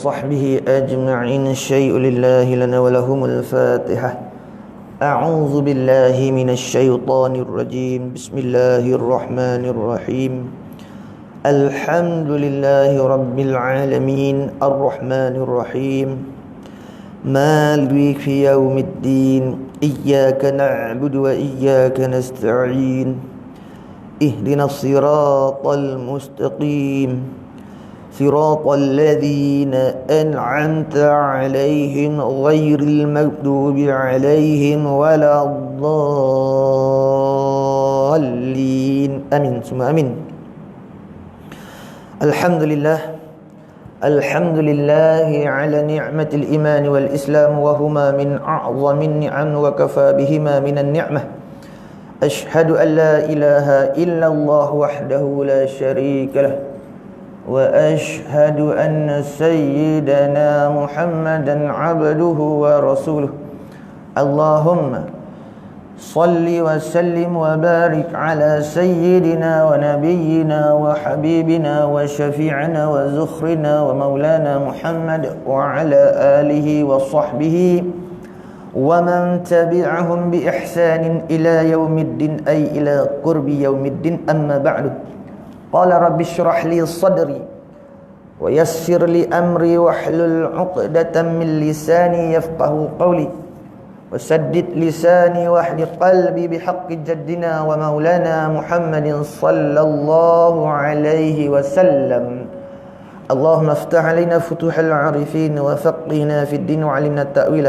صحبه أجمعين الشيء لله لنا ولهم الفاتحة. أعوذ بالله من الشيطان الرجيم. بسم الله الرحمن الرحيم. الحمد لله رب العالمين الرحمن الرحيم مالك يوم الدين إياك نعبد وإياك نستعين اهدنا الصراط المستقيم صراط الذين أنعمت عليهم غير المغضوب عليهم ولا الضالين آمين ثم آمين. الحمد لله على نعمة الإيمان والإسلام وهما من أعظم النعم وكفى بهما من النعمة. أشهد أن لا إله إلا الله وحده لا شريك له وأشهد أن سيدنا محمدا عبده ورسوله. اللهم صل وسلم وبارك على سيدنا ونبينا وحبيبنا وشفيعنا وزخرنا ومولانا محمد وعلى آله وصحبه ومن تبعهم بإحسان إلى يوم الدين أي إلى قرب يوم الدين. أما بعد، قال رب اشرح لي صدري ويسر لي أمري واحلل عقدة من لساني يفقه قولي وسدد لساني واهد قلبي بحق جدنا ومولانا محمد صلى الله عليه وسلم. اللهم افتح علينا فتوح العارفين وفقهنا في الدين وعلمنا التأويل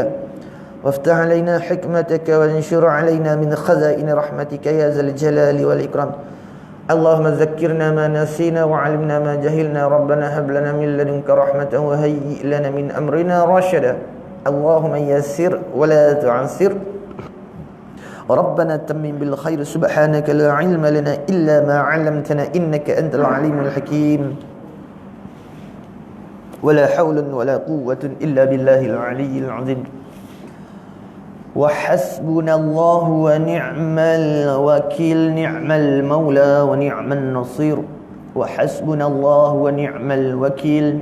وافتح علينا حكمتك وانشر علينا من خزائن رحمتك يا ذا الجلال والإكرام. اللهم ذكرنا ما نسينا وعلمنا ما جهلنا. ربنا هب لنا من لدنك رحمة وهيئ لنا من أمرنا رشدا. اللهم يسر ولا تعسر. ربنا تمم بالخير. سبحانك لا علم لنا إلا ما علمتنا إنك أنت العليم الحكيم. ولا حول ولا قوة إلا بالله العلي العظيم. وحسبنا الله ونعم الوكيل. نعم المولى ونعم النصير. وحسبنا الله ونعم الوكيل.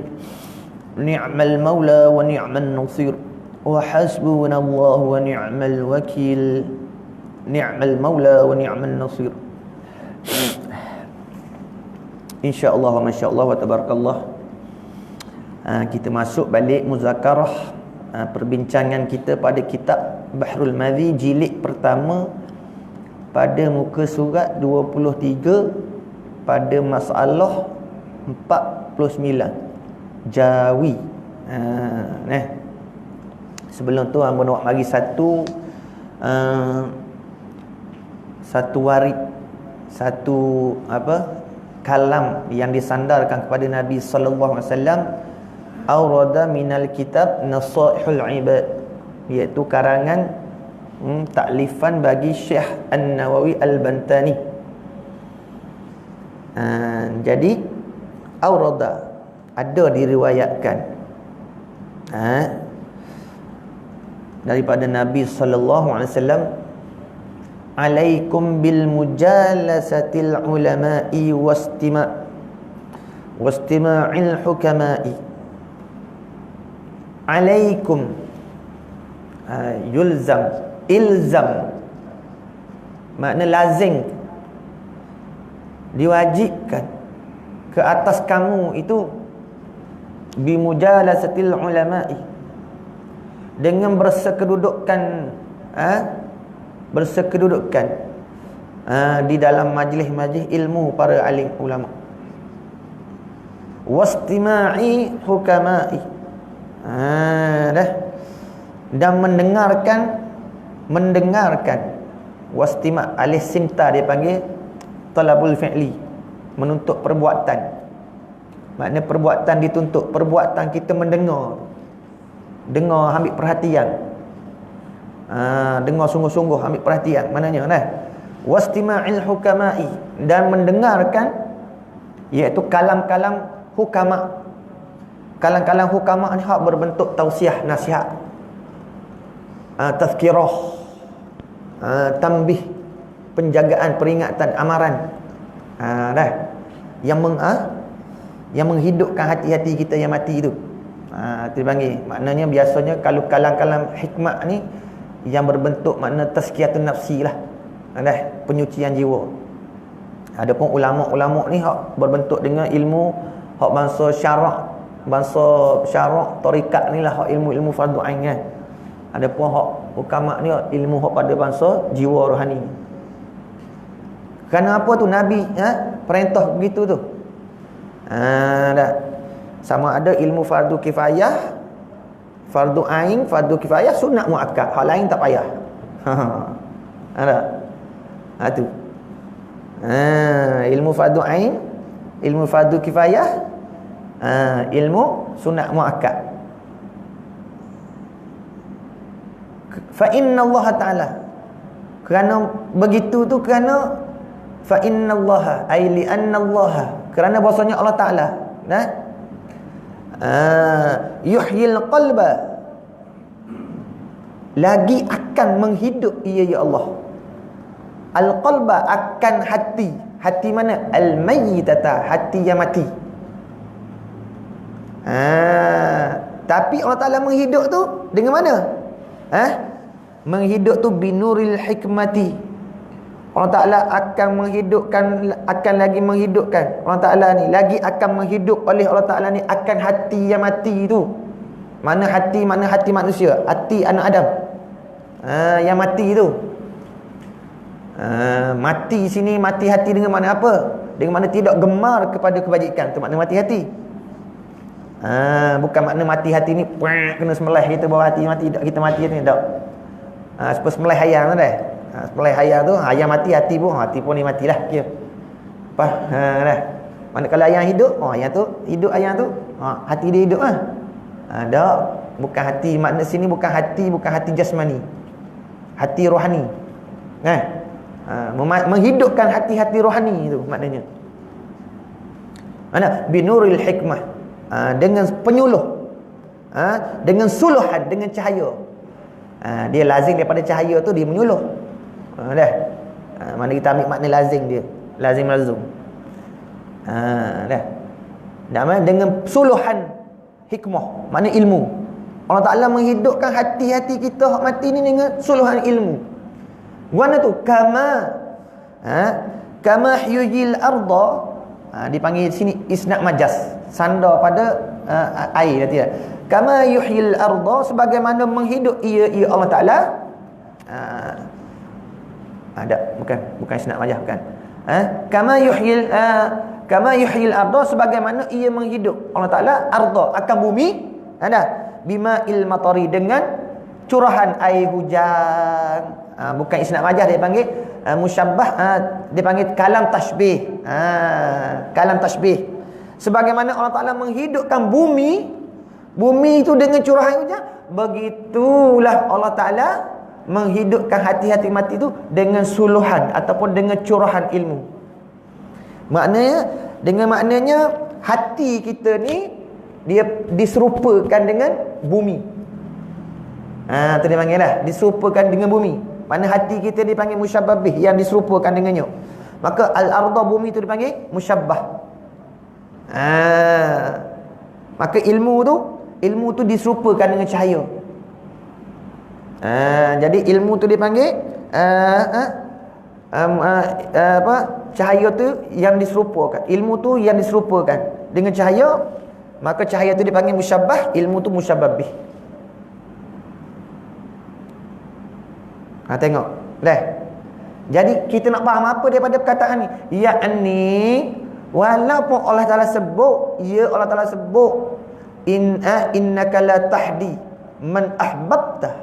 نعم المولى ونعم النصير. وحسبنا الله ونعم الوكيل. نعم المولى ونعم النصير. InsyaAllah wa masyaAllah wa tabarakallah. Kita masuk balik muzakarah perbincangan kita pada kitab Bahrul Madhi jilid pertama pada muka surat 23 pada masalah 49 Jawi. Sebelum tu hamba nak bagi satu warid, satu kalam yang disandarkan kepada Nabi sallallahu alaihi wasallam. Aurada minal kitab Nasaihul Ibad, iaitu karangan taklifan bagi Syekh An-Nawawi Al-Bantani. Jadi aurada ada diriwayatkan daripada Nabi sallallahu alaihi wasallam, alaikum bil mujalasatil ulama'i wastima'il hukama'i. Alaikum yulzam, ilzam makna lazim, diwajibkan ke atas kamu itu bimujalasatil ulama'i, dengan bersekedudukan di dalam majlis-majlis ilmu para alim ulama. Wastima'i hukama'i, dan mendengarkan wastima' alih sinta dia panggil talabul fi'li, menuntut perbuatan. Makna perbuatan dituntut, perbuatan kita mendengar, ambil perhatian, dengar sungguh-sungguh, ambil perhatian. Maknanya wastima'il hukama'i, dan mendengarkan iaitu kalam-kalam hukama. Kalam-kalam hukama ni hak berbentuk tausiah, nasihat, tazkirah, tambih, penjagaan, peringatan, amaran. Yang menghidupkan hati-hati kita yang mati itu. Itu dipanggil. Maknanya biasanya kalau kalam-kalam hikmat ni yang berbentuk makna tazkiyatun nafsi lah. Penyucian jiwa. Adapun ulama-ulama ni hak berbentuk dengan ilmu hak bangsa syarak tarikat ni lah hak ilmu-ilmu fardu ain kan. Adapun hak hukama ni ilmu hak pada bangsa jiwa rohani. Kerana apa tu Nabi perintah begitu tu. Dah. Sama ada ilmu fardu kifayah, fardu ain, fardu kifayah, sunat muakkad. Hak lain tak payah. Ada. Tu. Ilmu fardu ain, ilmu fardu kifayah, ilmu sunat muakkad. Fa inna Allah Ta'ala, kerana begitu tu, kerana fa inna Allah ay li anna Allah, kerana bahasanya Allah Ta'ala yuhyil qalba, lagi akan menghidup ia ya Allah. Al-qalba akan hati. Hati mana? Al-mayyitata, hati yang mati. Tapi Allah Ta'ala menghidup tu dengan mana? Menghidup tu binuril hikmati. Allah Ta'ala akan menghidupkan, akan lagi menghidupkan. Allah Ta'ala ni lagi akan menghidup oleh Allah Ta'ala ni akan hati yang mati tu. Mana hati manusia? Hati anak Adam. Yang mati tu. Mati sini, mati hati dengan mana apa? Dengan mana tidak gemar kepada kebajikan, tu makna mati hati. Bukan makna mati hati ni kena sembelih kita bawa hati mati, tak kita mati ni tak. Seperti sembelih ayam tu dah. Sembelih ayam tu, ayam mati, hati pun ni matilah kira. Apa? Dah. Mana kalau ayam hidup, ayam tu hidup, ayam tu hati dia hidup tak. Bukan hati, makna sini bukan hati jasmani. Hati rohani. Menghidupkan hati-hati rohani itu maknanya. Binuril hikmah, dengan penyuluh, dengan suluhan, dengan cahaya. Dia lazim daripada cahaya tu dia menyuluh. Mana kita ambil makna lazim dia, lazim lazum. Dengan suluhan hikmah, makna ilmu. Allah Ta'ala menghidupkan hati-hati kita hak mati ni dengan suluhan ilmu. Mana tu? Kama hyujil arda, dipanggil sini isnad majas, sandar pada air nanti. Kama yuhyil arda, sebagaimana menghidup ia Allah Ta'ala. Bukan isnad majas, bukan. Kama yuhyil arda, sebagaimana ia menghidup Allah Ta'ala arda, akan bumi. Bima il matari, dengan curahan air hujan. Bukan isnad majaz, dia panggil musyabbah, dia panggil kalam tashbih. Kalam tashbih. Sebagaimana Allah Ta'ala menghidupkan bumi itu dengan curahan hujan, begitulah Allah Ta'ala menghidupkan hati-hati mati itu dengan suluhan ataupun dengan curahan ilmu. Maknanya hati kita ni dia diserupakan dengan bumi. Tu dia panggil lah, diserupakan dengan bumi. Mana hati kita dipanggil musyabbabih, yang diserupakan dengannya. Maka al-arda, bumi itu dipanggil musyabbah. Maka ilmu tu diserupakan dengan cahaya. Jadi ilmu tu dipanggil cahaya tu yang diserupakan. Ilmu tu yang diserupakan dengan cahaya, maka cahaya tu dipanggil musyabbah, ilmu tu musyabbabih. Tengok dah. Jadi kita nak faham apa daripada perkataan ni? Yakni walaupun Allah Ta'ala sebut, Allah Ta'ala sebut innaka la tahdi man ahbabta,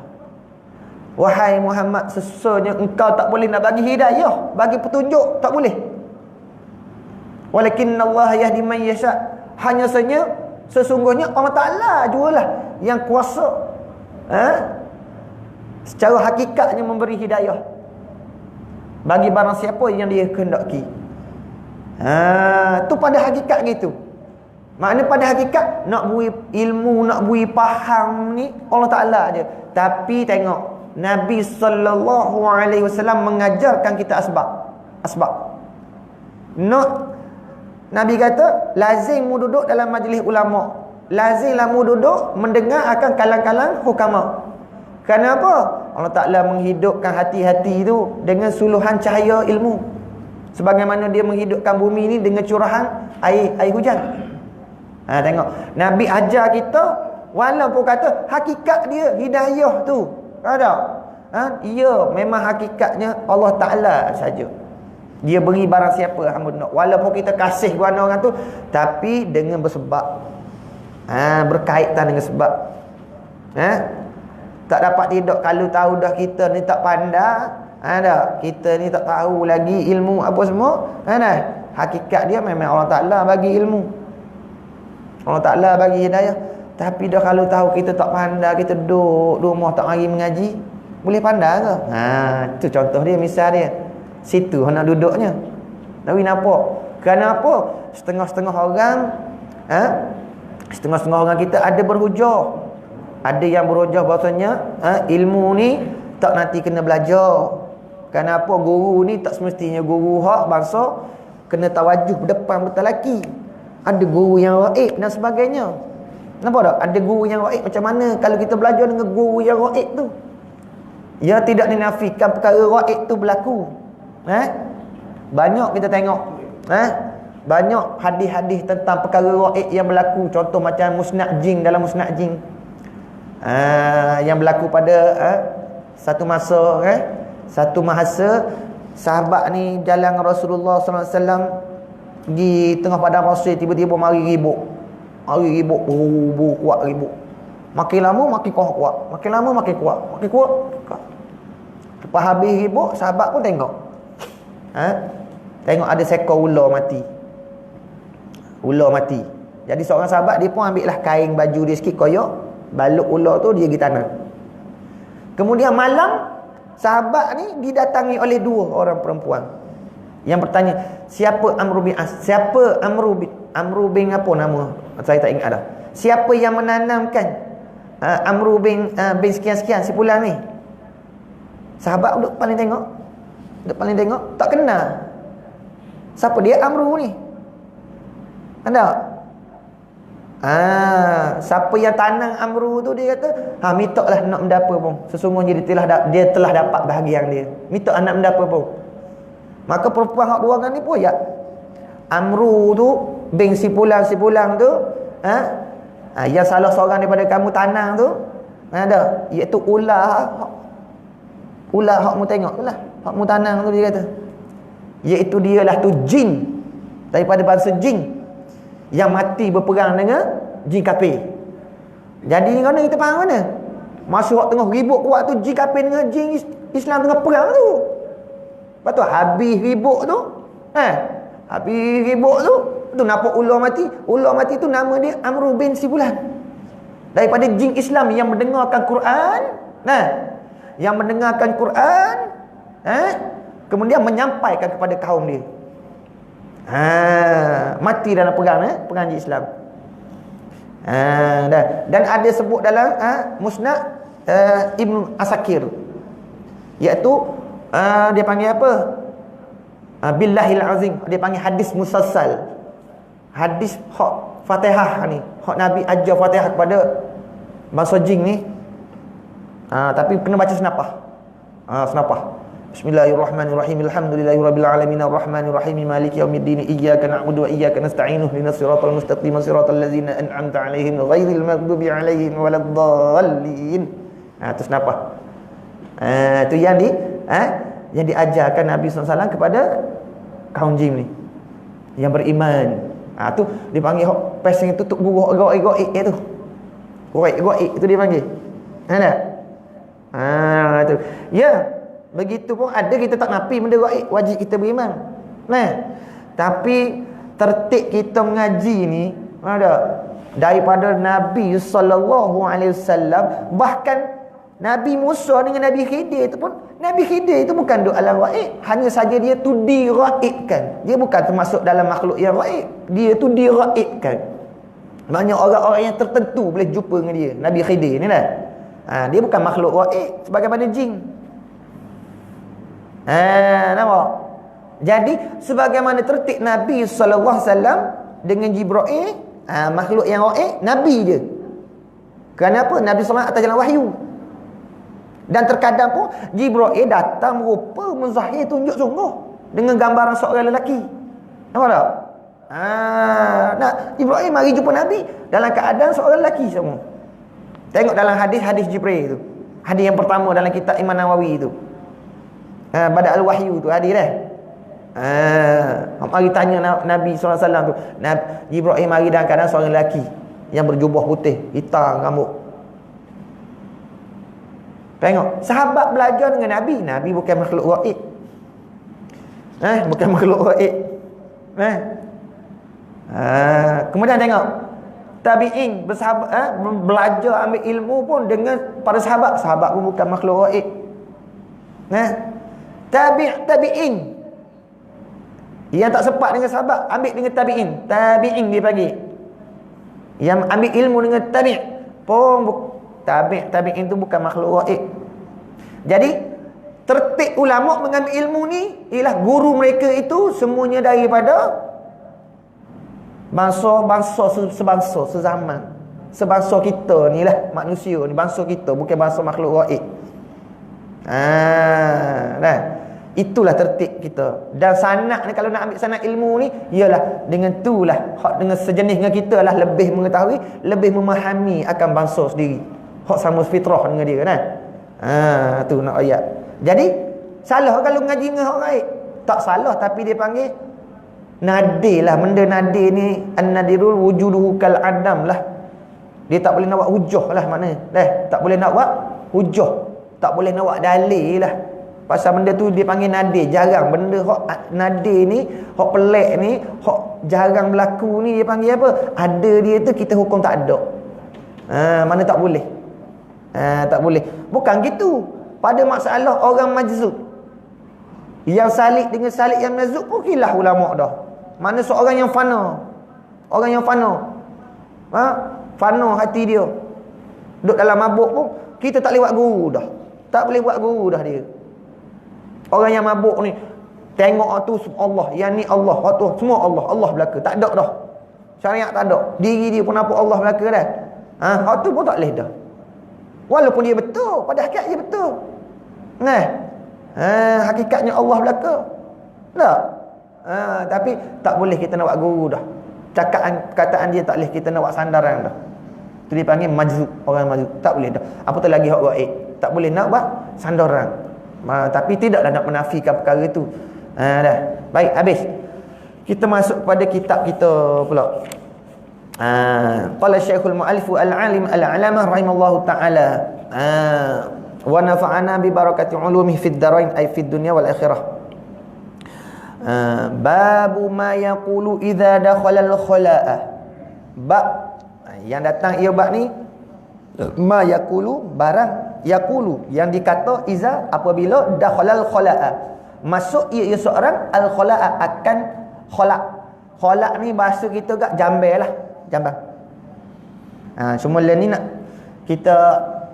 wahai Muhammad, sesungguhnya engkau tak boleh nak bagi hidayah, bagi petunjuk, tak boleh. Walakinnallaha yahdi man yasha, hanya saja sesungguhnya Allah Ta'ala jugalah yang kuasa secara hakikatnya memberi hidayah bagi barang siapa yang dia kehendaki. Tu pada hakikat gitu. Maknanya pada hakikat nak bui ilmu, nak bui faham ni Allah Ta'ala je. Tapi tengok Nabi SAW mengajarkan kita asbab. Nabi kata lazim mu duduk dalam majlis ulama. lazimlah mu duduk mendengar akan kalang-kalang hukama. Kenapa? Allah Ta'ala menghidupkan hati-hati itu dengan suluhan cahaya ilmu. Sebagaimana dia menghidupkan bumi ini dengan curahan air hujan. Tengok, Nabi ajar kita, walaupun kata hakikat dia hidayah tu, ada. Ya, memang hakikatnya Allah Ta'ala saja. Dia beri barang siapa hamba nak. Walaupun kita kasih kepada orang tu, tapi dengan bersebab. Berkaitan dengan sebab. Tak dapat tidak kalau tahu dah kita ni tak pandai. Kita ni tak tahu lagi ilmu apa semua. Hakikat dia memang Allah Ta'ala bagi ilmu. Allah Ta'ala bagi hidayah. Tapi dah kalau tahu kita tak pandai, kita duduk rumah tak mari mengaji, boleh pandai ke? Tu contoh dia, misal dia. Situ nak duduknya. Tapi nampak? Kenapa? Setengah-setengah orang setengah-setengah orang kita ada berhujah. Ada yang berhujah bahasanya ilmu ni tak nanti kena belajar. Kenapa? Guru ni tak semestinya guru hak bangsa kena tawajuh depan betul laki. Ada guru yang raib dan sebagainya. Nampak tak? Ada guru yang raib. Macam mana kalau kita belajar dengan guru yang raib tu? Ya, tidak dinafikan perkara raib tu berlaku. Banyak kita tengok. Banyak hadis-hadis tentang perkara raib yang berlaku. Contoh macam musnad jin, dalam musnad jin. Yang berlaku pada satu masa, satu masa sahabat ni jalan Rasulullah sallallahu alaihi wasallam di tengah padang pasir, tiba-tiba mari ribut. Kuat ribut. Makin lama makin kuat. Makin lama makin kuat. Makin kuat. Lepas habis ribut, sahabat pun tengok. Tengok ada seekor ular mati. Jadi seorang sahabat dia pun ambil lah kain baju dia sikit koyak, baluk ular tu dia pergi tanam. Kemudian malam, sahabat ni didatangi oleh dua orang perempuan yang bertanya, siapa Amru bin As? Siapa Amru bin apa nama? Saya tak ingat dah. Siapa yang menanamkan Amru bin sekian-sekian si fulan ni? Sahabat duduk paling tengok, tak kenal. Siapa dia Amru ni? Ada? Siapa yang tanam Amru tu, dia kata, mintaklah nak mendapa pun. Sesungguhnya dia telah dapat bahagian dia. Mintak nak mendapa pun. Maka perempuan hak dua orang ni pun ya. Amru tu bin si pulang tu, yang salah seorang daripada kamu tanam tu, ada, iaitu ular hak mu tengok tu lah, hak mu tanam tu, dia kata. Iaitu dialah tu jin daripada bangsa jin yang mati berperang dengan jin kafir. Jadi ni kita faham mana? Masa waktu tengah ribut kuat tu, jin kafir dengan jin Islam tengah perang tu. Lepas tu habis ribut tu, tu nampak ular mati. Ular mati tu nama dia Amru bin si fulan. Daripada jin Islam yang mendengarkan Quran, yang mendengarkan Quran, kemudian menyampaikan kepada kaum dia. Mati dalam perang jin Islam. Dan ada sebut dalam Musnad Ibn Asakir, iaitu dia panggil apa? Billahil azim. Dia panggil hadis musalsal. Hadis hak Fatihah ni, hak Nabi ajar Fatihah kepada bangsa jin ni. Tapi kena baca senapah. Senapah. Bismillahirrahmanirrahim. Alhamdulillahirabbil alamin arrahmanirrahim maliki yaumiddin iyyaka na'budu wa iyyaka nasta'in ihdinas siratal mustaqim siratal ladzina an'amta 'alaihim ghairil maghdubi 'alaihim waladdallin. Tu senapah. Tu yang diajarkan Nabi SAW kepada kaum jin ni yang beriman. Tu dipanggil pesing itu tuk gurau goik tu. Goik itu dia panggil. Ada? Tu. Ya, begitu pun ada kita tak nafi benda goik, wajib kita beriman. Tapi tertib kita mengaji ni ada daripada Nabi SAW. Bahkan Nabi Musa dengan Nabi Khidir itu pun, Nabi Khidir itu bukan duk alam raib, hanya saja dia tu diraibkan. Dia bukan termasuk dalam makhluk yang raib, dia tu diraibkan. Maknanya orang-orang yang tertentu boleh jumpa dengan dia. Nabi Khidir ni lah, dia bukan makhluk raib sebagaimana jin. Nampak? Jadi sebagaimana tertib Nabi SAW dengan Jibril, Makhluk yang gaib Nabi je. Kerana apa? Nabi SAW atas jalan wahyu. Dan terkadang pun Jibril datang rupa menzahir tunjuk sungguh dengan gambaran seorang lelaki. Nampak tak? Nah, Jibril mari jumpa Nabi dalam keadaan seorang lelaki semua. Tengok dalam hadis-hadis Jibril tu. Hadis yang pertama dalam kitab Imam Nawawi tu. Bada al-wahyu tu hadis dah. Mari tanya Nabi SAW tu. Jibril mari dalam keadaan seorang lelaki yang berjubah putih, hitam rambut. Tengok, sahabat belajar dengan Nabi. Nabi bukan makhluk gaib. Bukan makhluk gaib. Kemudian tengok, tabi'in belajar ambil ilmu pun dengan para sahabat. Sahabat pun bukan makhluk gaib. Tabi'in yang tak sepat dengan sahabat ambil dengan tabi'in. Tabi'in dia panggil. Yang ambil ilmu dengan tabi' pun tabi'in tu bukan makhluk gaib. Jadi tertib ulama mengambil ilmu ni ialah guru mereka itu semuanya daripada bangsa sebangsa sezaman. Sebangsa kita ni lah, manusia ni bangsa kita, bukan bangsa makhluk gaib. Itulah tertib kita. Dan sanad ni, kalau nak ambil sanad ilmu ni, ialah dengan itulah hak dengan sejenis dengan kita lah, lebih mengetahui, lebih memahami akan bangsa sendiri. Hak sama fitrah dengan dia kan. Tu nak ayat. Jadi salah kalau ngaji dengan hak gaib? Tak salah, tapi dia panggil nadir lah. Benda nadir ni an-nadirul wujuduhu kal adam lah. Dia tak boleh nak buat hujah lah maknanya. Tak boleh nak buat hujah, tak boleh nak buat dalil lah. Pasal benda tu dia panggil nadir, jarang. Benda hak nadir ni, hak pelik ni, hak jarang berlaku ni, dia panggil apa? Ada dia tu kita hukum tak ada. Mana tak boleh. Tak boleh. Bukan gitu. Pada masalah orang majzub, yang salik dengan salik yang majzub pun khilaf ulama dah. Mana seorang yang fana, orang yang fana, fana hati dia, duduk dalam mabuk pun kita tak boleh buat guru dah. Tak boleh buat guru dah dia. Orang yang mabuk ni tengok tu Allah, yang ni Allah, tu semua Allah belaka. Tak ada dah. Syariat tak ada. Diri dia pun nampak Allah belaka dah. Hak tu pun tak boleh dah. Walaupun dia betul, pada hakikat dia betul. Hakikatnya Allah belaka. Tak. Tapi tak boleh kita nak buat guru dah. Kataan dia tak boleh kita nak buat sandaran dah. Itu dipanggil majzub, orang majzub. Tak boleh dah. Apatah lagi hak gaib. Tak boleh nak buat sandaran. Tapi tidaklah nak menafikan perkara itu. Dah. Baik, habis. Kita masuk kepada kitab kita pula. Qala Syekhul Mu'allif al-Alim al-Alamah rahimallahu ta'ala wa nafa'ana bi barakati ulumihi fid darain ay fid dunya wal akhirah. Babu ma yaqulu idza dakhala al-khala'a. Bab yang datang ia bab ni, ma yaqulu barang yaqulu yang dikata iza apabila dakhalal khala'a, masuk ia seorang al khala'a akan khala'. Khala' ni bahasa kita kat jambel lah, jambang. Semua ni nak kita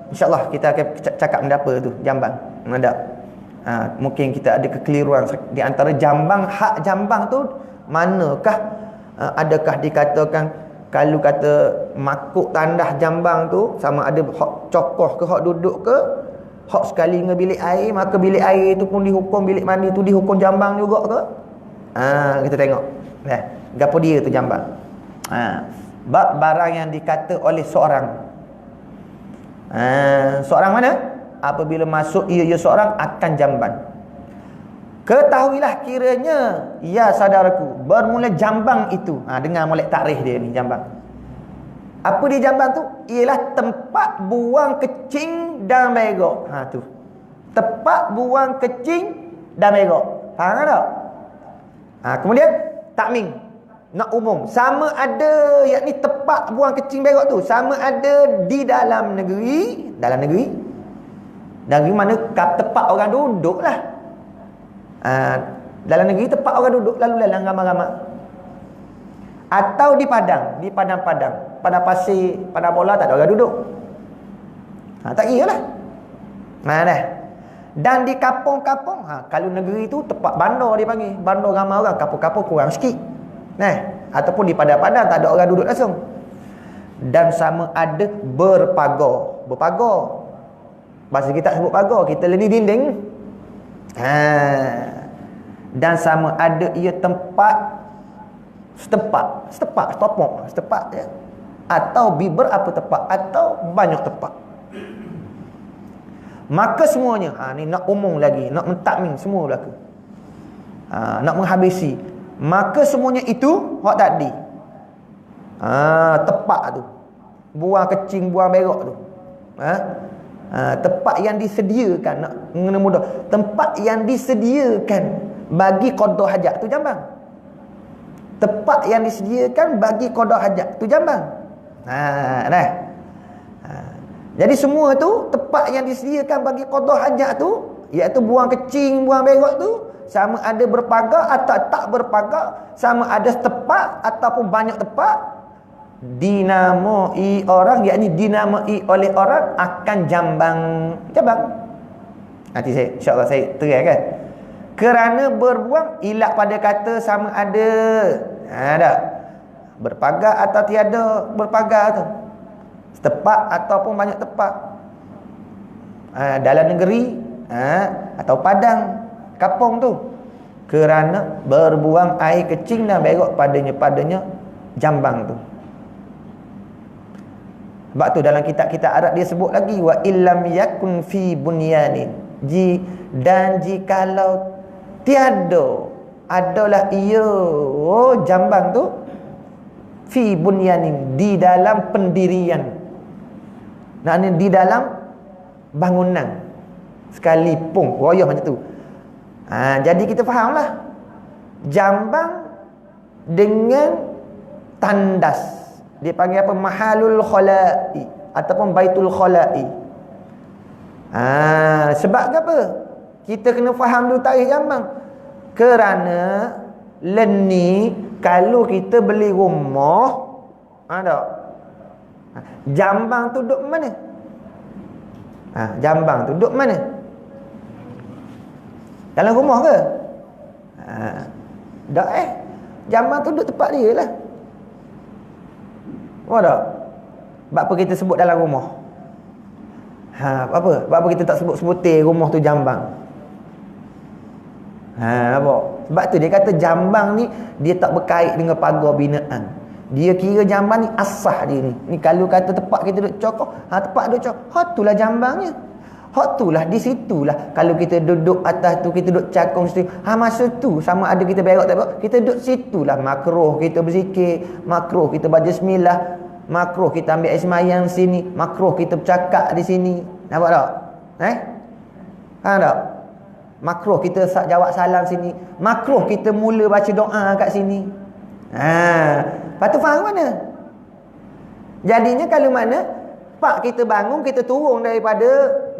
insya-Allah kita akan cakap benda apa tu jambang. Ada mungkin kita ada kekeliruan di antara jambang, hak jambang tu manakah? Adakah dikatakan kalau kata makuk tandah jambang tu sama ada hak cokoh ke hak duduk ke hak sekali dengan bilik air, maka bilik air tu pun dihukum, bilik mandi tu dihukum jambang juga ke? Kita tengok. Gapo dia tu jambang. Bab barang yang dikata oleh seorang. Seorang mana? Apabila masuk ia seorang akan jambang. Ketahuilah kiranya ya saudaraku, bermula jambang itu. Dengar molek takrif dia ni jambang. Apa dia jambang tu? Ialah tempat buang kecing dan berak. Tu. Tempat buang kecing dan berak. Faham tak? Kemudian takmim. Nak umum. Sama ada yakni tempat buang kecing berak tu sama ada di dalam negeri, negeri mana tempat orang duduk lah. Dalam negeri tempat orang duduk lalu lalang ramai-ramai, atau di padang-padang, padang pasir, padang bola tak ada orang duduk. Tak kira lah. Dah. Dan di kampung-kampung, kalau negeri tu tempat bandar dia panggil, bandar ramai orang, kampung-kampung kurang sikit. Ataupun di padang-padang tak ada orang duduk langsung. dan sama ada berpagar. Berpagar. Bahasa kita sebut pagar, kita leni dinding. Dan sama ada ia tempat setepak ya. Atau berapa tepat atau banyak tepat. Maka semuanya, ni nak umum lagi, nak mentakmin semua berlaku. Nak menghabisi. Maka semuanya itu hak tadi. Tepat tu. Buang kecing, buang berak tu. Tempat yang disediakan, nak mengenai mudah. Tempat yang disediakan bagi qada hajat tu jambang. Tempat yang disediakan bagi qada hajat tu jambang. Jadi semua tu tempat yang disediakan bagi qada hajat tu, iaitu buang kecing, buang berak tu, sama ada berpagar atau tak berpagar, sama ada setepak ataupun banyak tepak, dinamai orang, yakni dinamai oleh orang akan jambang. Nanti saya insya-Allah saya terangkan. Kerana berbuang ilak pada kata sama ada tak berpagar atau tiada berpagar tu, setepak ataupun banyak tepak, dalam negeri atau padang kampung tu, kerana berbuang air kecing dan berak padanya jambang tu. Sebab tu dalam kitab-kitab Arab dia sebut lagi wa illam yakun fi bunyanin, dan jikalau tiada adalah ia jambang tu fi bunyanin, di dalam pendirian, maknanya di dalam bangunan sekalipun, royah macam tu. Jadi kita fahamlah jambang dengan tandas, dia panggil apa, mahalul khala'i ataupun baitul khala'i. Sebab apa kita kena faham dulu tarikh jambang? Kerana leni kalau kita beli rumah, jambang tu duduk mana? Jambang tu duduk mana? Dalam rumah ke? Tak jambang tu duduk tempat dia lah. Tak? Sebab apa kita sebut dalam rumah? Sebab apa kita tak sebut-sebutir rumah tu jambang? Sebab tu dia kata jambang ni dia tak berkait dengan pagar binaan. Dia kira jambang ni asah dia ni. Ni kalau kata tempat kita duduk cokok, tempat duduk cokok, hak tulah jambangnya. Hak tulah di situlah. Kalau kita duduk atas tu, kita duduk cakung situ, masa tu sama ada kita berak tak berak, kita duduk situlah. Makruh kita berzikir, makruh kita baca bismillah, makruh kita ambil air semayang sini, makruh kita bercakap di sini. Nampak tak? Faham tak? Makruh kita jawab salam sini, makruh kita mula baca doa kat sini. Lepas tu faham mana? Jadinya kalau mana pak kita bangun, kita turun daripada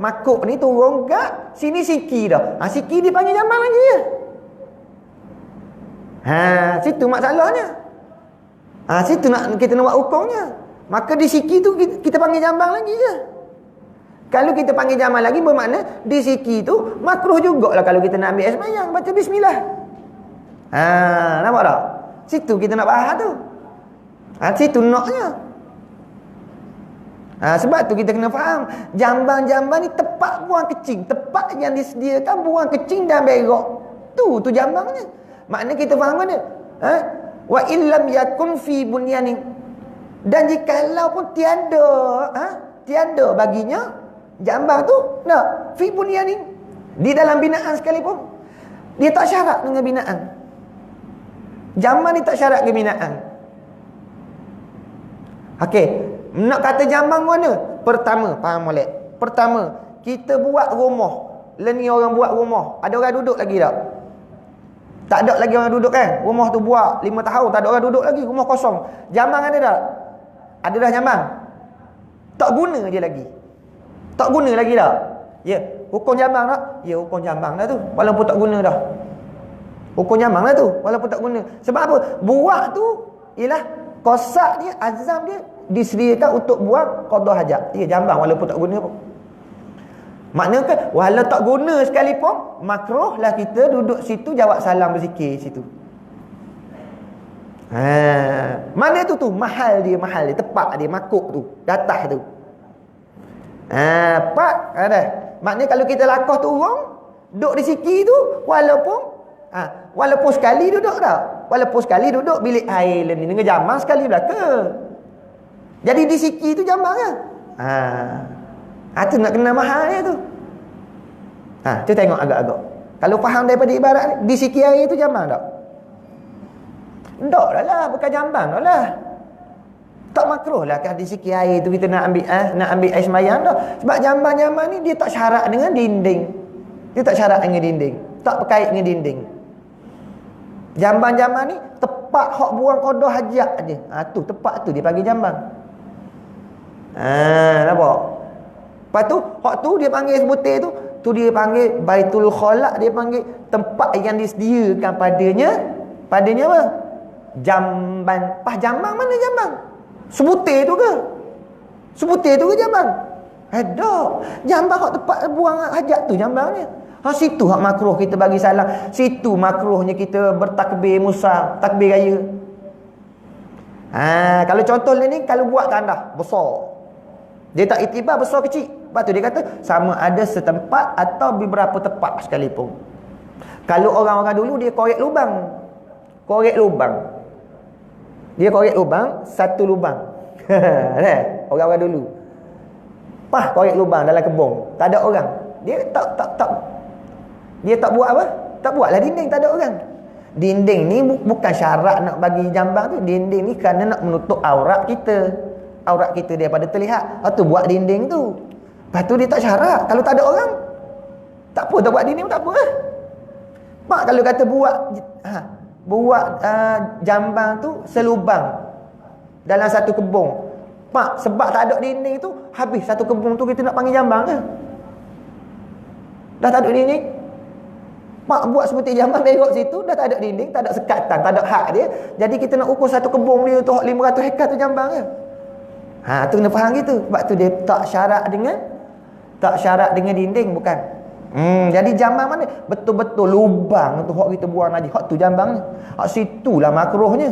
makuk ni, turun kat sini siki dah. Siki dipanggil jambang lagi ya. Situ masalahnya. Situ kita nak buat hukumnya. Maka di siki tu kita panggil jambang lagi je. Kalau kita panggil jambang lagi bermakna di siki tu makruh jugalah kalau kita nak ambil air semayang, baca bismillah. Nampak tak? Situ kita nak bahas tu. Situ naknya. Sebab tu kita kena faham jambang-jambang ni tempat buang kecing, tempat yang disediakan buang kecing dan berak. Tu jambangnya. Maknanya kita faham mana? Wa illam yakun fi bunyanin, dan jikalau pun tiada baginya jambang tu fi bunyanin, di dalam binaan sekalipun, dia tak syarat dengan binaan. Jambang ni tak syarat ke binaan. Okey, nak kata jambang mana? Pertama, faham molek. Pertama, kita buat rumah. Ni orang buat rumah, ada orang duduk lagi tak? Tak ada lagi orang duduk kan? Rumah tu buat 5 tahun tak ada orang duduk lagi, rumah kosong. Jambang ada tak? Ada dah jambang. Tak guna je lagi. Tak guna lagi dah. Ya, hukum jambang tak? Ya, hukum jambang dah tu, walaupun tak guna dah. Hukum jambang dah tu, walaupun tak guna. Sebab apa? Buat tu ialah kosak dia, azam dia disediakan untuk buat qada hajat. Ya, jambang walaupun tak guna pun. Maknanya kan, walau tak guna sekalipun, makruhlah kita duduk situ jawab salam berzikir situ. Mana tu mahal dia, tepak dia, makuk tu, datah tu. Pak ada. Maknanya kalau kita lakoh turun, duduk di siki tu, walaupun sekali duduk tak? Walaupun sekali duduk bilik air ni dengan jamang sekali belaka. Jadi di siki tu jamang ke? Tu nak kena mahalnya tu. Tu tengok agak-agak. Kalau faham daripada ibarat ni, di siki air tu jamang tak? Tak lah, bukan jambang dah lah. Tak makruh lah kan di siki air tu kita nak ambil air semayang dah. Sebab jambang-jambang ni dia tak syarat dengan dinding. Dia tak syarat dengan dinding. Tak berkait dengan dinding. Jambang-jambang ni tepak hak buang kodoh hajat je. Tu tepak tu dia panggil jambang. Nampak? Lepas tu hak tu dia panggil sebutir tu dia panggil Baitul Khalaq, dia panggil tempat yang disediakan padanya apa? Jamban. Jambang mana jambang? Sebutir tu ke? Sebutir tu ke jambang? Tak. Jambang hak tempat buang hajat tu jambangnya. Situ hak makruh kita bagi salam. Situ makruhnya kita bertakbir musaf, takbir raya. Kalau contoh ni kalau buat tandah besar, dia tak iktibar besar kecil. Lepas tu dia kata sama ada setempat atau beberapa tempat sekalipun. Kalau orang-orang dulu dia korek lubang. Dia korek lubang, satu lubang. Orang-orang dulu. Korek lubang dalam kebun, tak ada orang. Dia tak buat apa? Tak buatlah dinding, tak ada orang. Dinding ni bukan syarat nak bagi jambang tu. Dinding ni kerana nak menutup aurat kita. Aurat kita daripada terlihat. Tu buat dinding tu. Lepas tu dia tak syarat. Kalau tak ada orang, tak apa, tak buat dinding tak apa. Kalau kata buat jambang tu selubang dalam satu kebun. Sebab tak ada dinding tu, habis satu kebun tu kita nak panggil jambang ke? Dah tak ada dinding. Buat seperti jambang berok situ, dah tak ada dinding, tak ada sekatan, tak ada hak dia. Jadi kita nak ukur satu kebun dia tu 500 hektar tu jambang ke? Tu kena faham gitu. Sebab tu dia tak syarat dengan dinding, bukan. Jadi jambang mana? Betul-betul lubang tu hak kita buang haji. Hak tu jambang ni. Hak situlah makruhnya.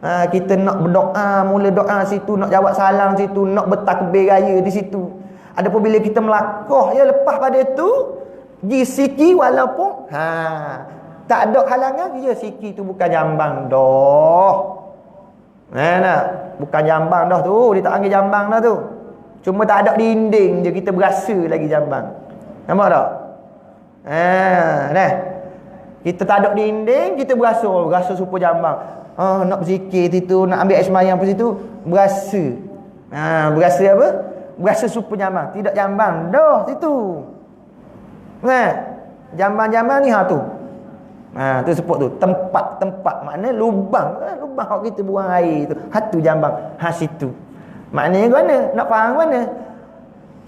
Kita nak berdoa, mula doa situ, nak jawab salam situ, nak bertakbir raya di situ. Adapun bila kita melakah lepas pada tu, di siki walaupun tak ada halangan, siki tu bukan jambang dah. Bukan jambang dah tu, dia tak panggil jambang dah tu. Cuma tak ada dinding je, kita berasa lagi jambang. Nampak tak? Kita tak ada dinding, kita berasa supa jambang. Nak berzikir situ, nak ambil air semayang pada situ, berasa. Berasa apa? Berasa supa jambang. Tidak jambang dah situ. Jambang-jambang ni tu. Tu sebut tu tempat maknanya lubang hak kita buang air tu. Tu jambang. Situ. Maknanya mana? Nak faham mana?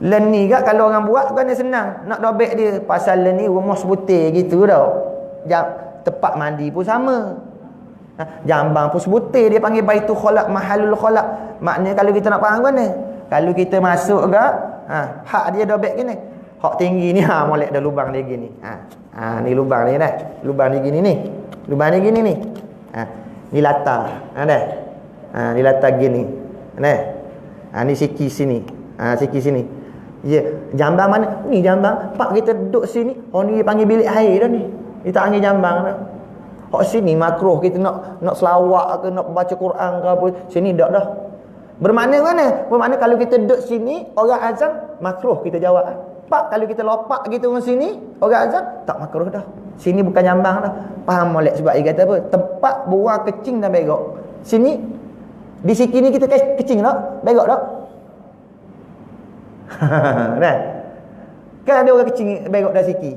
Len ni kan kalau orang buat kan dia senang nak dobek dia. Pasal len ni rumah sebutir gitu tau. Tempat mandi pun sama. Jambang pun sebutir, dia panggil Baitul Khalaq, Mahalul Khalaq. Maknanya kalau kita nak faham mana? Kalau kita masuk ke hak dia dobek gini. Hak tinggi ni molek dah lubang dia gini. Ni lubang ni dah. Lubang ni gini ni. Lubang ni gini ni. Ni latar. Dah. Ni latar gini. Ni siki sini. Siki sini. Jambang mana? Ni jambang. Kita duduk sini. Ni dia panggil bilik air dah ni. Dia tak panggil jambang dah. Hak sini makruh kita nak selawat ke, nak baca Quran ke apa. Sini dak dah. Bermakna mana? Bermakna kalau kita duduk sini, orang azan makruh kita jawab. Kalau kita lopak gitu dengan sini, orang azan tak makruh dah. Sini bukan jambang dah. Faham molek sebab dia kata apa? Tempat buang kecing dan berok. Sini di siki ni kita kecing tak? Berok tak? Kan ada orang kecing berok dah siki.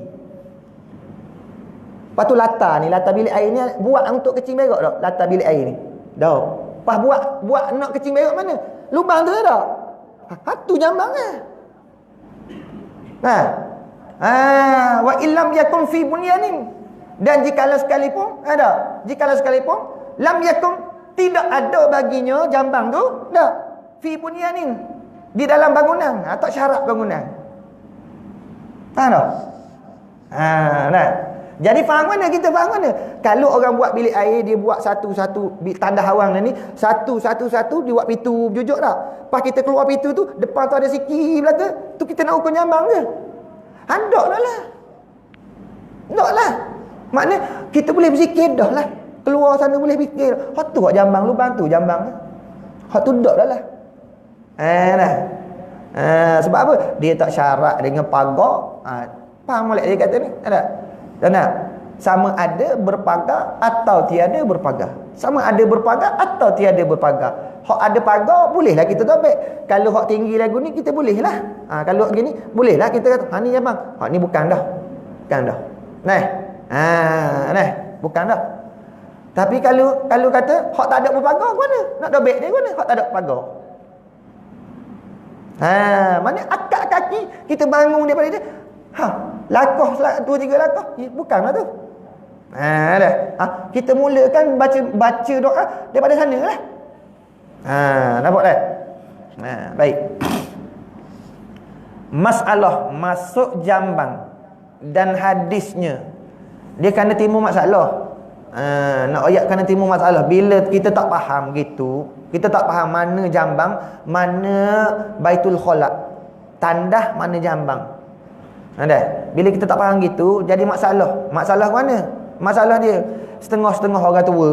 Lepas tu latar ni, latar bilik air ni buat untuk kecing berok tak? Latar bilik air ni. Dah. Pas buat nak kecing berok mana? Lubang tu tak? Tu jambang lah. Wa illam yakun fi bunyanin. Dan jikalau sekalipun lam yakun, tidak ada baginya jambang tu dah fi bunyanin, di dalam bangunan. Tak syarat bangunan. Tak. Jadi faham mana kita faham mana? Kalau orang buat bilik air, dia buat satu-satu tandas awang ni, satu-satu dia buat pintu berjujuk tak? Pas kita keluar pintu tu, depan tu ada siki belakang, tu kita nak ukur jambang ke? Handok lah. Tak lah. Maknanya kita boleh berfikir dah lah. Keluar sana boleh fikir. Hak tu hak jambang lubang tu jambang. Hak tu dak dah lah. Dah. Sebab apa? Dia tak syarat dengan pagar. Faham molek dia kata ni? Ada? Tak nak? Sama ada berpagar atau tiada berpagar. Sama ada berpagar atau tiada berpagar. Hak ada pagar bolehlah kita topik. Kalau hak tinggi lagu ni kita bolehlah. Kalau hak gini bolehlah kita kata ni jambang. Hak ni bukan dah. Bukan dah. Nah, bukan dah. Tapi kalau kata hak tak ada berpagar ke mana? Nak dobek dia ke mana? Hak tak ada pagar. Mana akak kaki kita bangun daripada dia. Lakoh 2-3 lakoh. Bukanlah tu. Dah. Kita mulakan baca doa daripada sana lah. Nampak dah? Baik. Masalah masuk jambang dan hadisnya, dia kena timbul masalah. Nak ayat kena timbul masalah. Bila kita tak faham gitu, kita tak faham mana jambang, mana baitul khalaq, tandah mana jambang. Ada. Bila kita tak faham gitu, jadi masalah. Masalah mana? Masalah dia setengah-setengah orang tua.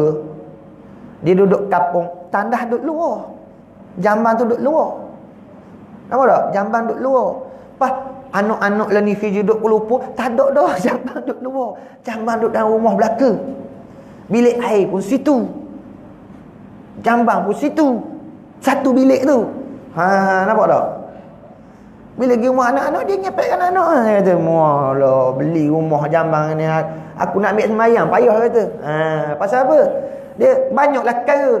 Dia duduk kampung, tandah duduk luar. Jambang tu duduk luar. Nampak tak? Jambang duduk luar. Pas anak-anak lah ni kerja duduk pelupur, tak ada dah jambang duduk luar. Jambang duduk dalam rumah belaka. Bilik air pun situ. Jambang pun situ. Satu bilik tu. Nampak tak? Bila pergi rumah anak-anak, dia ngepekkan anak. Dia kata, "Mualah, beli rumah jambang ni. Aku nak ambil sembahyang." Payah kata. Pasal apa? Dia banyaklah perkara.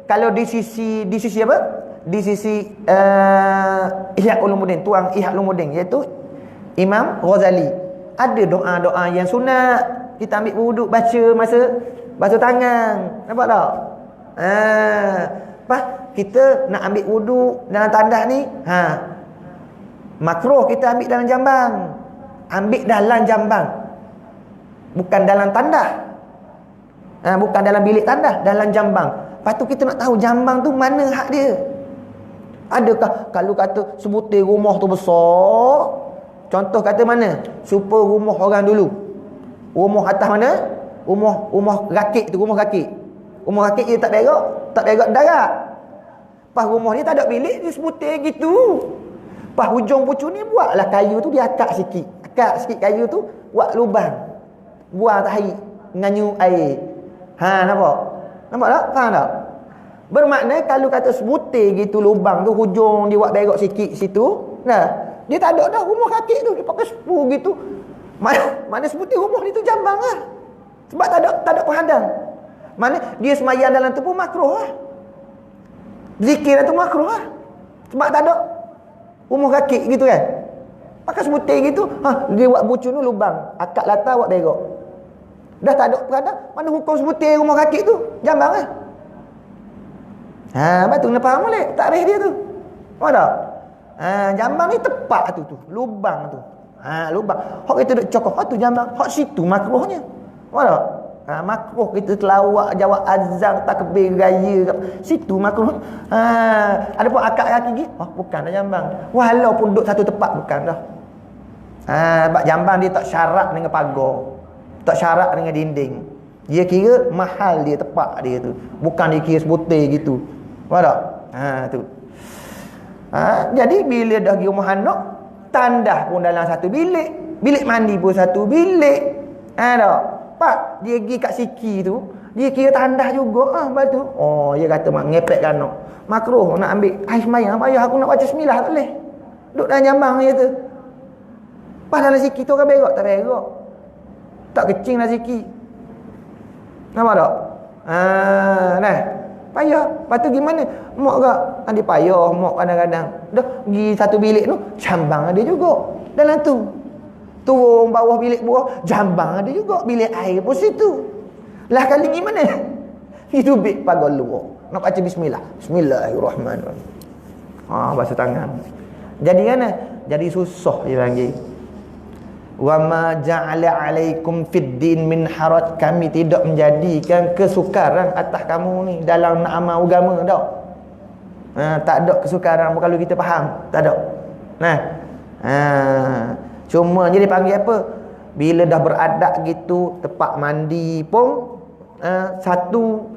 Kalau di sisi apa? Di sisi Ihya Ulumuddin, tuang Ihya Ulumuddin, iaitu Imam Ghazali. Ada doa-doa yang sunat. Kita ambil wuduk baca masa basuh tangan. Nampak tak? Pas kita nak ambil wuduk dalam tandas ni, makruh kita ambil dalam jambang. Ambil dalam jambang. Bukan dalam tandas. Bukan dalam bilik tandas, dalam jambang. Lepas tu kita nak tahu jambang tu mana hak dia. Adakah kalau kata sebutir rumah tu besar, contoh kata mana? Super rumah orang dulu. Rumah atas mana? Rumah rakit tu, rumah rakit. Rumah rakit dia tak berak darat. Pas rumah ni tak ada bilik, dia sebutir gitu. Pas hujung pucuk ni buatlah kayu tu dia akak sikit. Akak sikit kayu tu buat lubang. Buang tahi nganyu air. Nampak? Nampak tak? Faham tak? Bermakna kalau kata sebutir gitu lubang tu hujung dia buat berak sikit situ, dia tak ada dah rumah kakek tu, dia pakai sepu gitu. Mana sebutir rumah ni tu jambang lah. Sebab tak ada penghadang. Mana dia semayang dalam tu pun makruh lah. Zikir tu makruh lah. Sebab tak ada rumah kakek gitu kan. Pakai sebutir gitu, dia buat bucu tu lubang, akak latar buat berak. Dah tak ada penghadang, mana hukum sebutir rumah kakek tu jambang lah. Betul kena faham boleh takrif dia tu. Faham tak? Jambang ni tepat tu lubang tu. Lubang. Hak kita duk cokok, hak tu jambang. Hak situ makruhnya. Faham tak? Makruh kita telawak jawab azan takbir raya situ makruh. Ada pun akak kaki gigi, bukan dah jambang. Walaupun duduk satu tempat bukan dah. Sebab jambang dia tak syarat dengan pagar. Tak syarat dengan dinding. Dia kira mahal dia, tepat dia tu. Bukan dia kira sebutir gitu. Faham tak? Tu. Jadi bila dah pergi rumah anak, tandas pun dalam satu bilik, bilik mandi pun satu bilik. Tak? Pak, dia pergi kat siki tu, dia kira tandas juga. Lepas tu, dia kata mak ngepek kan anak. Makruh nak ambil air sembahyang, payah aku nak baca bismillah tak boleh. Duduk dalam jambang dia tu. Pas dalam siki tu orang berak, tak berak. Tak kecing dalam siki. Nampak tak? Payah. Lepas tu gimana? Mak kak, dia payah. Mak kadang-kadang dah pergi satu bilik tu, jambang ada juga dalam tu. Turun bawah bilik buah, jambang ada juga. Bilik air pun situ. Lah kali gimana? Itu bik pagar luar. Nak baca bismillah. Bismillahirrahmanirrahim. Basuh tangan. Jadi kan? Jadi susah dia panggil. Wa ma ja'ala 'alaikum fid din min haraj, kami tidak menjadikan kesukaran atas kamu ni dalam nak amal agama dak. Tak ada kesukaran kalau kita faham, tak ada. Nah. Cuma jadi panggil apa? Bila dah beradab gitu, tempat mandi pun satu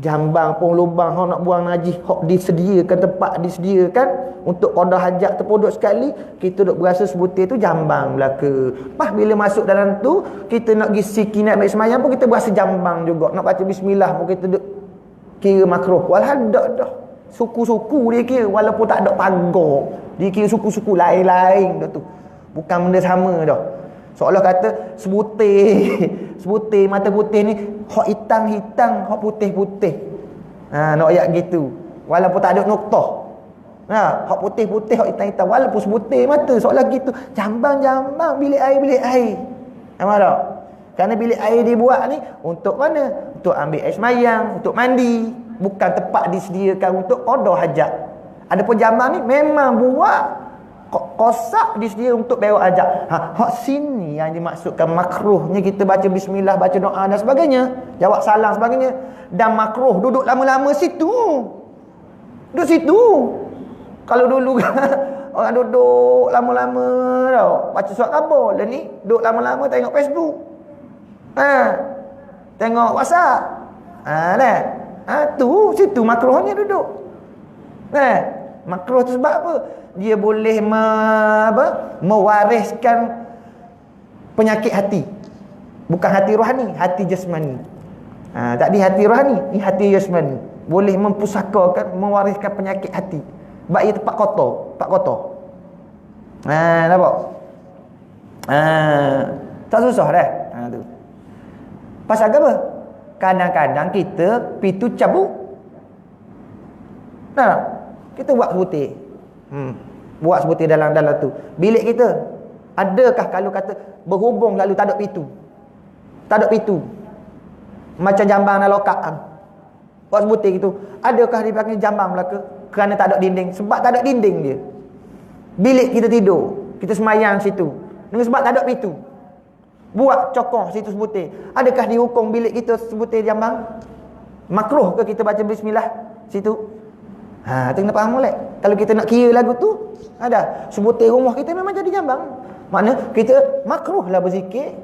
jambang pun lubang hok nak buang najis hok disediakan, tempat disediakan untuk qada hajat terpodok sekali, kita duk berasa sebutir tu jambang belaka. Pas bila masuk dalam tu kita nak pergi siki nak ambil semayang pun kita berasa jambang juga, nak baca bismillah pun kita duk kira makruh. Walhal dah suku-suku dia kira, walaupun tak ada pagar dia kira suku-suku lain-lain dah tu, bukan benda sama dah. Seolah kata sebutir mata putih ni hak hitam-hitam, hak putih-putih. Nak ayat gitu. Walaupun tak ada noktah. Hak putih-putih, hak hitam-hitam, walaupun sebutir mata, seolah gitu. Jambang-jambang bilik air. Nampak tak? Kerana bilik air dibuat ni untuk mana? Untuk ambil air semayang, untuk mandi, bukan tempat disediakan untuk qada hajat. Adapun jambang ni memang buat kosak disediakan untuk berak hajat. Hak sini yang dimaksudkan makruhnya kita baca bismillah, baca doa dan sebagainya, jawab salam sebagainya. Dan makruh duduk lama-lama situ. Duduk situ. Kalau dulu orang duduk lama-lama tau, baca surat khabar. Dan ni duduk lama-lama tengok Facebook. Tengok WhatsApp. Tu situ makruhnya duduk. Makruh tu sebab apa? Dia boleh mewariskan penyakit hati. Bukan hati rohani, hati jasmani. Tadi hati rohani, ni hati jasmani. Boleh mempusakakan, mewariskan penyakit hati. Sebab ia tempat kotor. Nampak? Tak susah dah. Tu. Pasal apa? Kadang-kadang kita pitu cabut. Kita buat sebutir. Buat sebutir dalam tu. Bilik kita, adakah kalau kata berhubung lalu tak ada pintu? Tak ada pintu. Macam jambang dan lokak. Buat sebutir gitu. Adakah dipanggil jambang belaka? Kerana tak ada dinding. Sebab tak ada dinding dia. Bilik kita tidur, kita semayang situ. Dengan sebab tak ada pintu. Buat cokong situ sebutir. Adakah dihukum bilik kita sebutir jambang? Makruh ke kita baca bismillah situ? Tu kena faham molek. Kalau kita nak kira lagu tu, ada sebutir rumah kita memang jadi jambang. Makna kita makruh lah berzikir,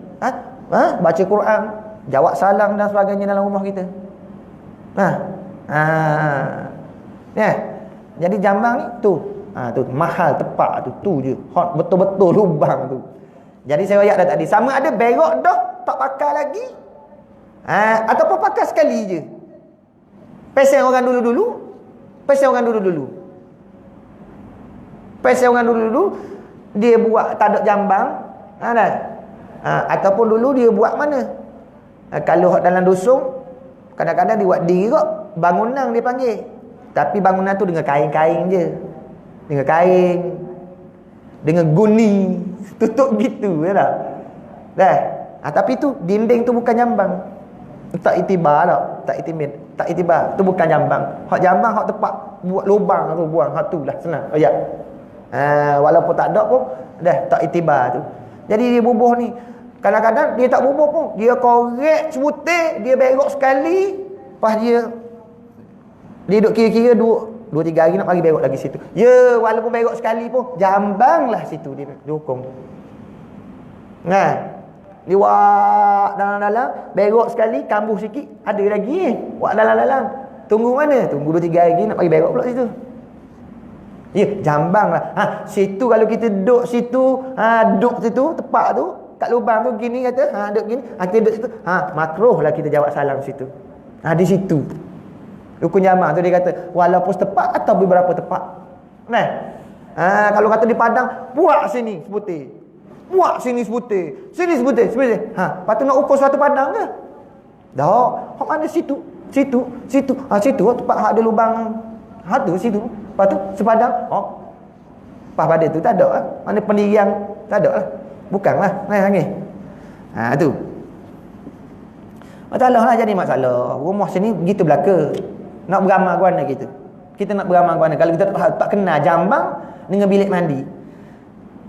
baca Quran, jawab salam dan sebagainya dalam rumah kita. Jadi jambang ni tu mahal tepat tu je. Hot betul-betul lubang tu. Jadi saya ayat dah tadi, sama ada berak dah tak pakai lagi, ataupun pakai sekali je. Pesen orang dulu-dulu. Pasal orang dulu dia buat tak ada jambang, ataupun dulu dia buat mana? Kalau dalam dusun kadang-kadang dia buat diri kok, bangunan dia panggil. Tapi bangunan tu dengan kain-kain je. Dengan kain, dengan guni, tutup gitu ya dah. Tapi tu dinding tu bukan jambang. Tak itibar tak itibar. Tu bukan jambang. Hak jambang hak tepat buat lubang tu buang. Hak tu lah senang. Walaupun tak ada pun dah tak itibar tu. Jadi dia bubuh ni, kadang-kadang dia tak bubuh pun, dia korek sebutir, dia berak sekali, lepas dia duduk kira-kira 2-3 hari nak bagi berak lagi situ. Walaupun berak sekali pun jambang lah situ dia hukum. Dia wak dalam-dalam, berak sekali, kambuh sikit, ada lagi wak dalam-dalam. Tunggu mana? Tunggu 2-3 hari nak bagi berak pula situ. Jambang lah. Situ kalau kita duduk situ, duduk situ, tepat tu, kat lubang tu gini kata, duduk gini, kita duduk situ, makruh lah kita jawab salam situ. Di situ. Rukun jambang tu dia kata, walaupun tepat atau beberapa tepat. Kalau kata di Padang, buat sini sebutir. Buat sini sebutir. Sini sebutir. Lepas tu nak ukur suatu Padang ke? Tak. Hak mana situ? Situ. Situ tempat hak ada lubang. Tu situ. Lepas tu sepadang. Pas pada tu tak ada lah. Mana pendirian tak ada lah. Bukanlah. Tu. Masalah lah jadi masalah. Rumah sini begitu belaka. Nak beramal ke mana kita? Kita nak beramal ke mana? Kalau kita tak kenal jambang dengan bilik mandi.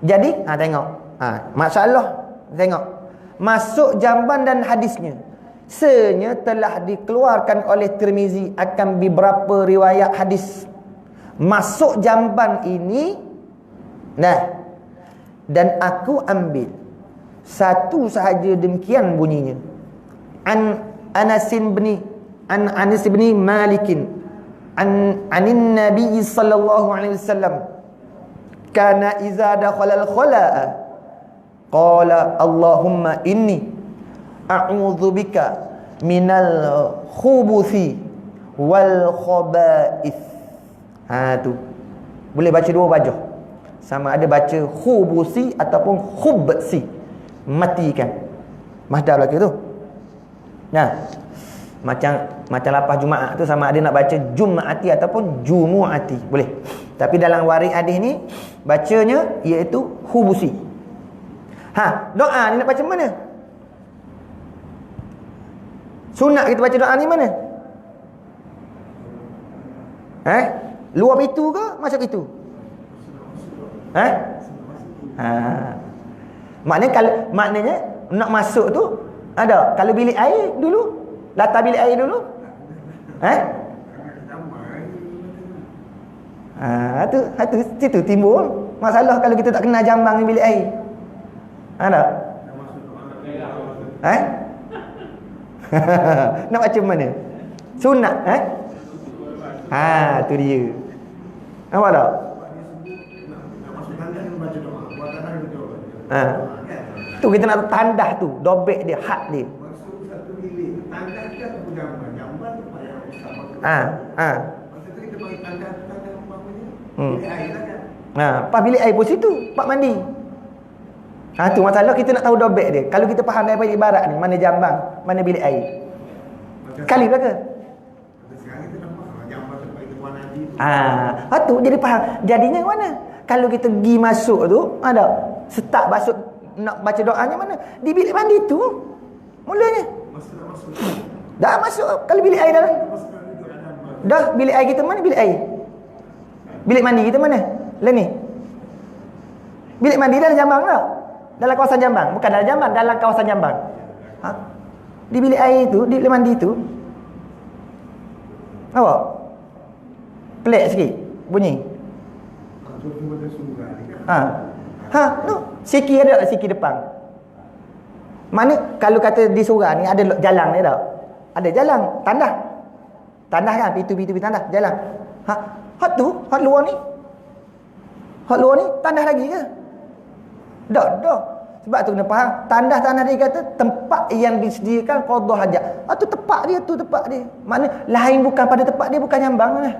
Jadi, tengok. Masalah Tengok. Masuk jamban dan hadisnya. Sebenarnya telah dikeluarkan oleh Tirmizi akan beberapa riwayat hadis. Masuk jamban ini. Nah. Dan aku ambil satu sahaja demikian bunyinya. An Anas bin Malikin anin Nabi sallallahu alaihi wasallam kana iza dakhala al-khala'a qala Allahumma inni a'udzu bika minal khubuthi wal khaba'ith. Tu boleh baca dua wajah, sama ada baca khubusi ataupun khubsi, matikan mahdar lagi tu. Nah, macam lapas Jumaat tu sama ada nak baca Jum'ati ataupun Jumu'ati, boleh. Tapi dalam waris hadis ni bacanya iaitu hubusi. Doa ni nak baca mana? Sunat kita baca doa ni mana? Luar itu ke masuk itu? Maknanya nak masuk tu ada. Kalau bilik air dulu, latar bilik air dulu. Tu situ timbul masalah kalau kita tak kenal jambang bilik air. Ada? Nak macam mana? Sunat, tu dia. Apa tak? Tu kita nak tandah tu, dobek dia, hak dia. Maksud satu bilik, tandah dia ataupun jamban? Jamban tu payah usah. Maksud tu kita panggil tandah umpamanya. Bilik air lah kan? Pas bilik air pun situ, pak mandi. Tu masalah kita nak tahu dobek dia. Kalau kita faham daripada ibarat ni, mana jambang, mana bilik air. Kali belaka. Sekarang kita nampak jamban tempat kita buat nanti tu. Tu jadi faham. Jadinya mana? Kalau kita pergi masuk tu, ada start masuk nak baca doanya mana? Di bilik mandi tu mulanya. Masuk. Dah masuk. Kalau bilik air dah bilik air kita mana bilik air? Bilik mandi kita mana? Lah ni. Bilik mandi dalam Jambang tak? Dalam kawasan Jambang, bukan dalam Jambang, dalam kawasan Jambang. Di bilik air tu, di bilik mandi tu. Apa? Pelik sikit bunyi. Tu siki ada tak siki depan? Mana kalau kata di surau ni ada jalan ni tak? Ada jalan, tandah. Tandah kan, pintu tandah, jalan. Hak luar ni. Hak luar ni tandah lagi ke? Dah. Sebab tu kena faham, tandah dia kata tempat yang disediakan qada hajat. Tu tempat dia. Makna lain bukan pada tempat dia, bukan Jambang lah.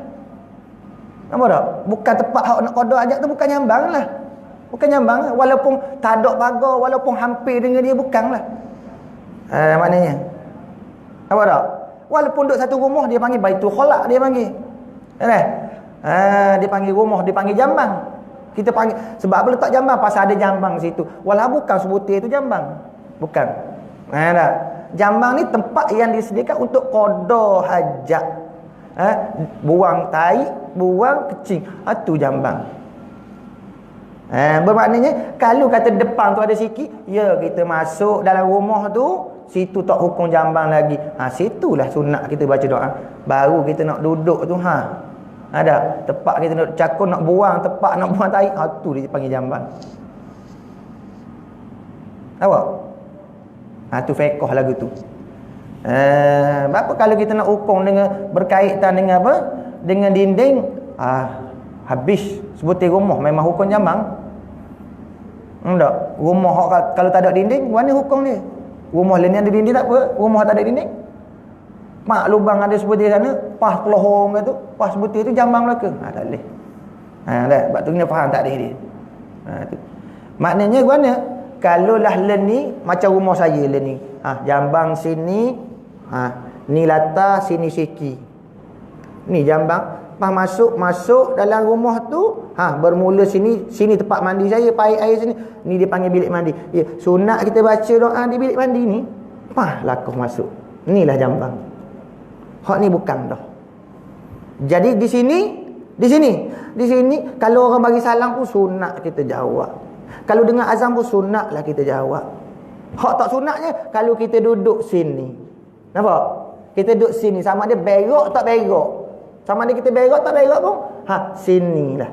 Nampak tak? Bukan tempat hak nak qada hajat tu bukan Jambang lah. Bukan Jambang lah. Walaupun tak ada pagar, walaupun hampir dengan dia, bukanlah. Maknanya. Nampak tak? Walaupun duduk satu rumah, dia panggil Baitul Khalaq, dia panggil. Dia panggil rumah, dia panggil Jambang. Kita panggil, sebab apa letak Jambang? Pasal ada Jambang situ. Walau bukan sebutir itu Jambang. Bukan. Tak? Jambang ni tempat yang disediakan untuk qada hajat. Buang tai, buang kecing. Itu Jambang. Bermaknanya kalau kata depan tu ada sikit, ya kita masuk dalam rumah tu, situ tak hukum Jambang lagi. Situlah sunat kita baca doa. Baru kita nak duduk tu ada tempat kita nak cakun, nak buang tempat, nak buang tai, tu dia panggil Jambang. Tahu? Tu fiqh lagu tu. Berapa kalau kita nak hukum dengan berkaitan dengan apa? Dengan dinding, habis sebutir rumah memang hukum Jambang. Tak? Rumah kalau tak ada dinding, mana hukum dia? Rumah lain ada dinding tak apa? Rumah tak ada dinding, mak lubang ada sebutir sana, pas pelohong tu, pas sebutir tu Jambang belaka. Tak boleh. Sebab tu kena faham tak dia. Tu. Maknanya mana? Kalau lah ni macam rumah saya ni. Jambang sini, ni latar, sini siki. Ni Jambang. Pas masuk dalam rumah tu, bermula sini tempat mandi saya, paip air sini. Ni dia panggil bilik mandi. Ya, sunat kita baca doa di bilik mandi ni, lakuh masuk. Inilah Jambang. Hak ni bukan dah. Jadi di sini kalau orang bagi salam pun sunat kita jawab. Kalau dengar azan pun sunatlah kita jawab. Hak tak sunatnya kalau kita duduk sini. Nampak? Kita duduk sini sama dia berak tak berak. Sama dia kita berak tak berak pun, sinilah.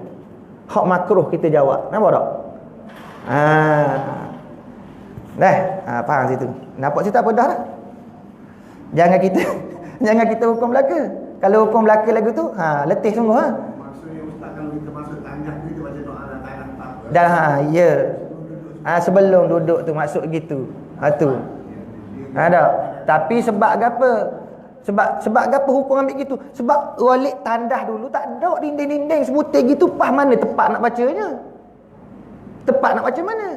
Hak makruh kita jawab. Nampak tak? Faham situ. Nampak cerita apa dah? Jangan kita hukum belaka. Kalau hukum belaka lagu tu, letih sungguh Maksudnya ustaz kalau kita masuk tandas kita baca doa tandas tak. Dah, ya. Sebelum duduk tu maksud gitu. Tu. Tak. Tapi sebab apa? Sebab apa hukum ambil gitu? Sebab walik tandas dulu tak ada dinding-dinding sebutir gitu, pas mana tepat nak bacanya? Tepat nak baca mana?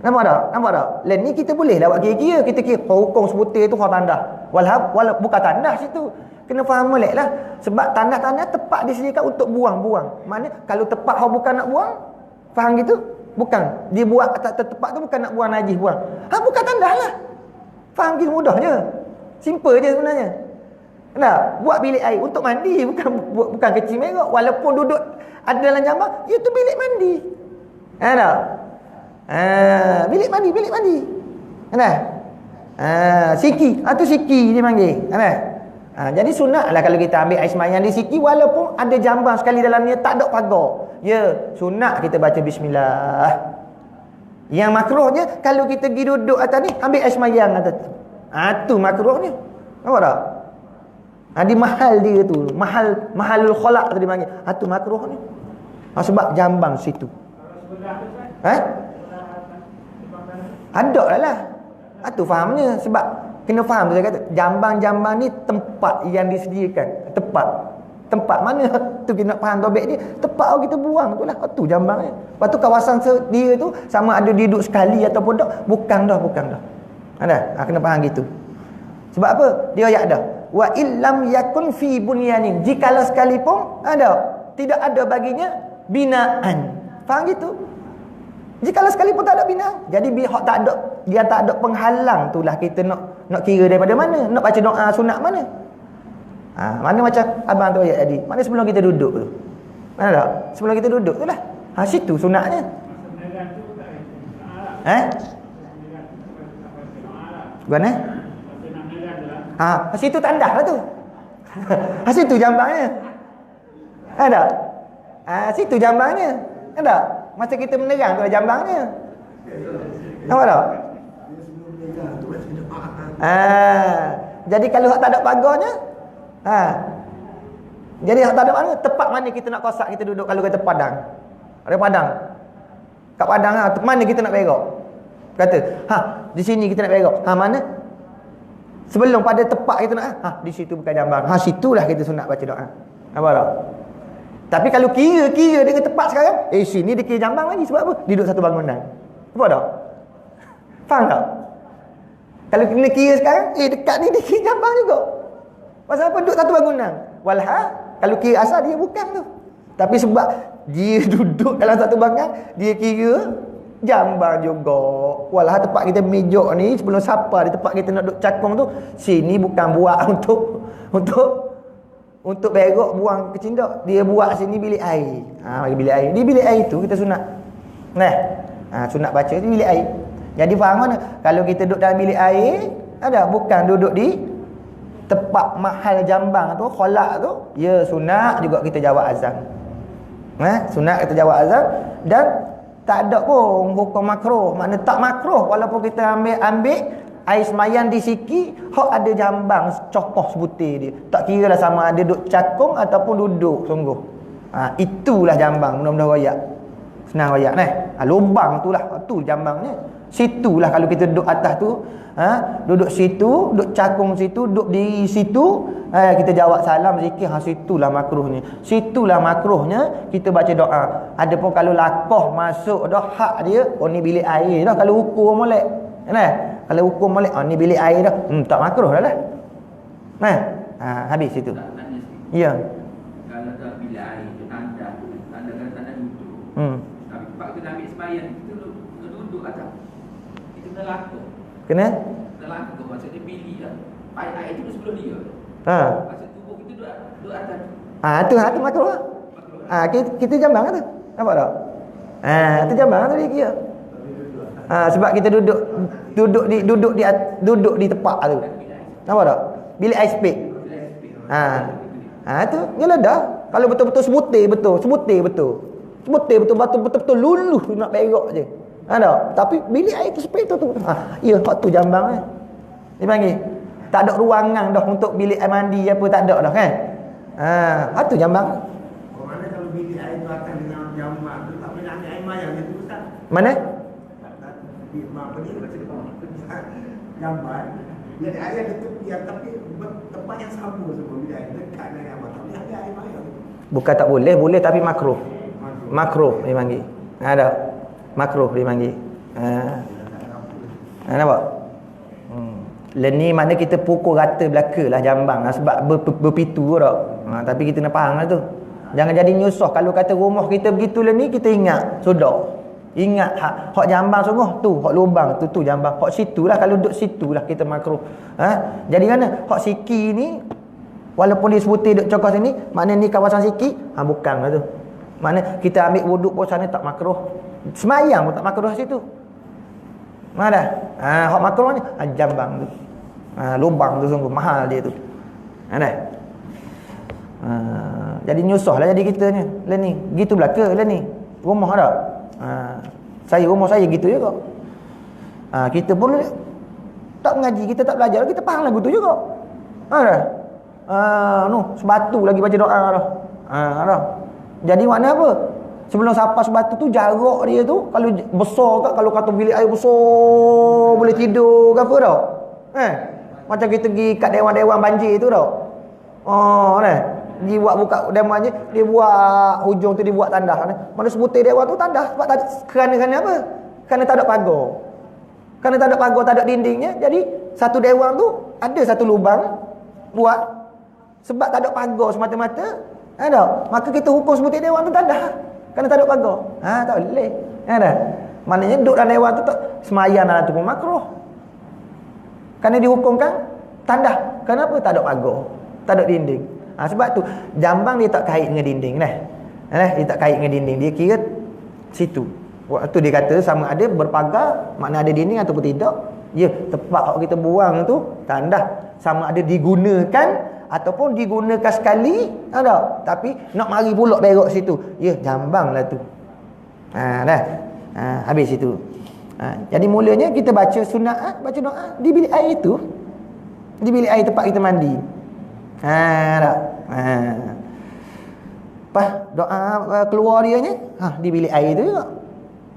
Nampak tak? Lain ni kita boleh lah buat kira-kira. Kita kira hukum sebutir tu hak tandas. Walau bukan tandas situ. Kena faham molek lah. Sebab tandas-tandas tepat disediakan untuk buang-buang. Mana kalau tepat hak bukan nak buang, faham gitu? Bukan. Dia buat tak tepat tu bukan nak buang najis buang. Bukan tandas lah. Faham gitu, mudah je. Simple je sebenarnya. Nak buat bilik air untuk mandi, bukan kecil merah. Walaupun duduk ada dalam jambang, itu bilik mandi. Tak? Bilik mandi. Kan? Siki, tu siki dia panggil. Kan? Jadi sunatlah kalau kita ambil air sembahyang di siki walaupun ada jambang sekali dalamnya, tak ada pagar. Ya, sunat kita baca bismillah. Yang makruhnya kalau kita pergi duduk atas ni, ambil air sembahyang atas tu. Tu makruhnya. Nampak tak? Di mahal dia tu. Mahalul khalaq tu dia panggil. Tu makruhnya. Sebab jambang situ. Ada lah. Tu fahamnya. Sebab kena faham tu saya kata. Jambang-jambang ni tempat yang disediakan. Tempat mana tu kita nak faham topik ni. Tempat orang kita buang tu lah. Tu jambangnya. Lepas tu kawasan dia tu sama ada dia duduk sekali ataupun tak. Bukan dah. Ada? Kena faham gitu. Sebab apa? Dia ayat dah. Wa illam yakun fi bunyanin. Jikalau sekalipun tidak ada baginya binaan. Faham gitu? Jikalau sekalipun tak ada binaan. Jadi dia tak ada penghalang itulah kita nak kira daripada mana? Nak baca doa sunat mana? Mana macam abang tu ayat tadi. Mana sebelum kita duduk tu? Mana tak? Sebelum kita duduk tu lah. Situ sunatnya. Gimana? Situ tandas lah tu. Situ jambangnya. Ada? Situ jambangnya. Ada? Masa kita menerang tu lah jambangnya. Nampak tak? Jadi kalau tak ada pagarnya, jadi tak ada mana, tepat mana kita nak kosak kita duduk kalau kata padang. Ada padang. Kat padang mana kita nak berak? Kata, di sini kita nak berak. Mana? Sebelum pada tepat kita nak, di situ bukan jambang. Situlah kita sunat baca doa. Nampak tak? Tapi kalau kira dengan tepat sekarang, sini dia kira jambang lagi. Sebab apa? Dia duduk satu bangunan. Nampak tak? Faham tak? Kalau kena kira sekarang, dekat ni dia kira jambang juga. Pasal apa? Duduk satu bangunan. Kalau kira asal dia bukan tu. Tapi sebab dia duduk dalam satu bangunan, dia kira jambang juga. Tempat kita mejok ni sebelum sapa di tempat kita nak duduk cakung tu, sini bukan buat untuk berak buang kecindak. Dia buat sini bilik air. Bagi bilik air. Di bilik air tu kita sunat. Sunat baca di bilik air. Jadi faham mana? Kalau kita duduk dalam bilik air, bukan duduk di tempat mahal jambang tu, kholak tu, ya sunat juga kita jawab azan. Sunat kita jawab azan dan tak ada pun hukum makruh. Makna tak makruh walaupun kita ambil air semayang di siki, ada jambang cokoh sebutir dia. Tak kira lah sama ada duduk cakung ataupun duduk sungguh. Itulah jambang. Mudah-mudahan royak. Senang royak lubang tu lah. Tu jambangnya. Situlah kalau kita duduk atas tu, duduk situ, duduk cakung situ, duduk di situ, kita jawab salam zikir, situlah makruhnya. Situlah makruhnya kita baca doa. Adapun kalau lakoh masuk dah hak dia, ni bilik air dah kalau ukur molek. Kalau ukur molek, ni bilik air dah. Tak makruh dah lah. Habis situ. Ya. Kalau dah bilik air tu tanda duduk. Tapi pak kita ambil sembahyang kita duduk atas. Kena laku. Kena laku maksudnya bilik lah. Air tu sebelum dia. Maksud tubuh kita duduk atas. Tu makruh lah. Kita jambang tu. Nampak tak? Itu jambang tu dia kira. Sebab kita duduk di tempat tu. Nampak tak? Bilik ais pek. Tu jelah dah. Kalau betul-betul sebutir betul. Betul-betul luluh nak berak je. Tak? Tapi bilik air tu sepek tu. Ya, hak tu jambang dia panggil. Tak ada ruangan dah untuk bilik air mandi apa, tak ada dah kan. Hak tu jambang. Mana kalau bilik air tu akan dengan jambang tu tak boleh ambil air mayang dia tu Ustaz. Mana? Jamban. Jadi air ada tepi tapi tempat yang sama semua bila dekat dengan jamban. Tapi ada air mayang. Bukan tak boleh tapi makruh. Makruh dia panggil. Ada. Makruh dia panggil. Nampak? Ni makna kita pukul rata belaka lah jambang sebab berpitu tau. Tapi kita nak faham lah tu. Jangan jadi nyusah. Kalau kata rumah kita begitu ni, kita ingat sudah. Ingat hak jambang sungguh tu, hak lubang tu jambang. Hak situ lah, kalau duduk situ lah kita makruh. Jadi mana? Hak siki ni walaupun dia sebutir duduk cokos ni, makna ni kawasan siki, bukan lah tu. Makna kita ambil wuduk pun sana tak makruh. Semayang pun tak makruh situ. Mana dah? Hak makruh ni jambang tu. Lubang tu sungguh mahal dia tu. Dah. Jadi nyusah lah jadi kita ni. Lah ni, gitu belaka lah ni. Rumah dah. Rumah saya gitu juga. Kita pun tak mengaji, kita tak belajar, kita faham lagu tu juga. Sebatu lagi baca doa dah. Jadi makna apa? Sebelum sapa sebatu tu jarak dia tu kalau besar kat, kalau kata bilik air besar boleh tidur ke apa dah. Macam kita pergi kat dewan-dewan banjir tu dah. Dia buka dewan je, dia buat hujung tu dia buat tandah. Mana sebutir dewan tu tandah sebab kerana apa? Kerana tak ada pagar. Kerana tak ada pagar, tak ada dindingnya. Jadi satu dewan tu ada satu lubang buat sebab tak ada pagar semata-mata. Maka kita hukum sebutir dewan tu tandah. Kerana tak ada pagar. Tak boleh. Maknanya duduk dalam dewan tu tak semayang dalam tu pun makruh. Kerana dihukumkan tandah. Kenapa? Tak ada pagar, tak ada dinding. Sebab tu jambang dia tak kait dengan dinding dah. Dia tak kait dengan dinding, dia kira situ. Waktu dia kata sama ada berpagar, makna ada dinding ataupun tidak. Ya, tempat kita buang tu tandah, sama ada digunakan ataupun digunakan sekali, ada. Tapi nak mari pula berak situ. Ya, jambang lah tu. Dah. Habis situ. Jadi mulanya kita baca sunat, baca doa di bilik air itu. Di bilik air tempat kita mandi. Lepas doa keluar dia ni, di bilik air tu juga.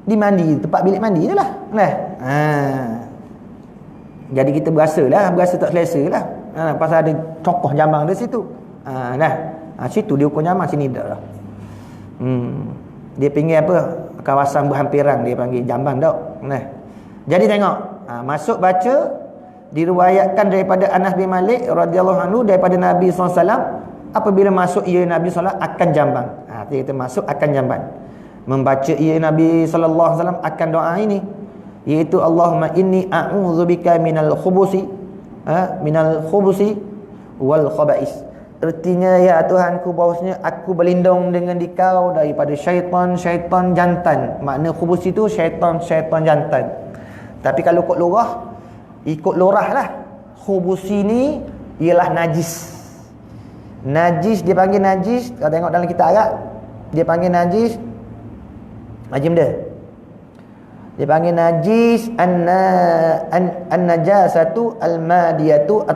Di mandi, tempat bilik mandi je lah. Jadi kita berasa tak selesa lah. Pasal ada cokoh jambang di situ. Situ dia hukum jambang, sini dah lah. Dia panggil apa? Kawasan berhampiran dia panggil jambang tak. Jadi tengok, masuk baca. Diriwayatkan daripada Anas bin Malik radhiyallahu anhu daripada Nabi SAW, apabila masuk ia Nabi SAW akan jambang. Kita masuk akan jambang. Membaca ia Nabi SAW akan doa ini, iaitu Allahumma inni a'udzubika minal khubusi wal khaba'is. Artinya, ya Tuhanku, bahawasanya aku berlindung dengan dikau daripada syaitan jantan. Makna khubus itu syaitan jantan. Tapi kalau ikut lorah lah. Khubusi ni ialah najis. Najis, dia panggil najis. Kalau tengok dalam kitab Arab, dia panggil najis. Majim dia. Dia panggil najis an-najasatu al-madiyatu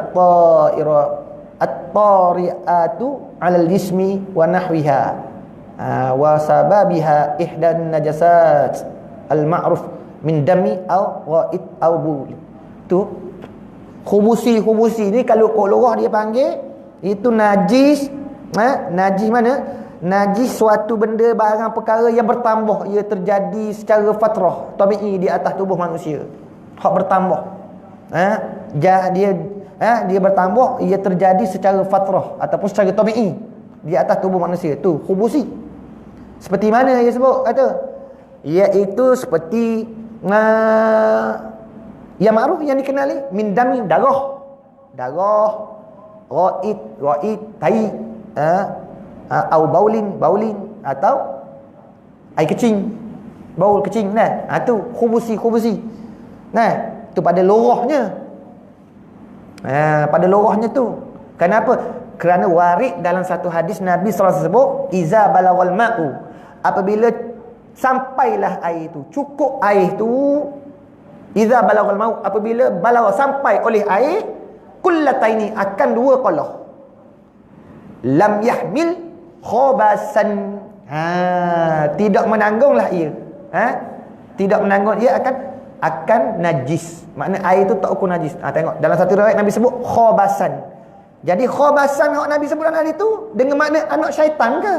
at-tari'atu 'alal jismi wa nahwiha wa sababiha ihdan najasat al-ma'ruf min dami aw wa'id aw bul. Tu khubusi ni kalau kolorah dia panggil itu najis. Najis mana? Najis suatu benda, barang, perkara yang bertambah, ia terjadi secara fatrah tabi'i di atas tubuh manusia. Hak bertambah. Dia bertambah, ia terjadi secara fatrah ataupun secara tabi'i di atas tubuh manusia. Tu khubusi. Seperti mana dia sebut kata? Iaitu seperti yang ma'ruf, yang dikenali, min dami, darah, ra'id, tai, au baulin, atau air kecing. baul kecing nah. Tu khubusi. Nah, tu pada lorahnya. Pada lorahnya tu. Kenapa? Kerana warid dalam satu hadis Nabi SAW sebut, iza balaghal ma'u, apabila sampailah air tu, cukup air tu, iza balaghal ma'u, apabila balagha sampai oleh air, kullataini, akan dua qalah, lam yahmil khabasan, tidak menanggunglah ia, tidak menanggung, ia akan najis. Makna air tu tak ukur najis. Tengok dalam satu riwayat Nabi sebut khabasan. Jadi khabasan yang Nabi sebut tadi tu dengan makna anak syaitan ke?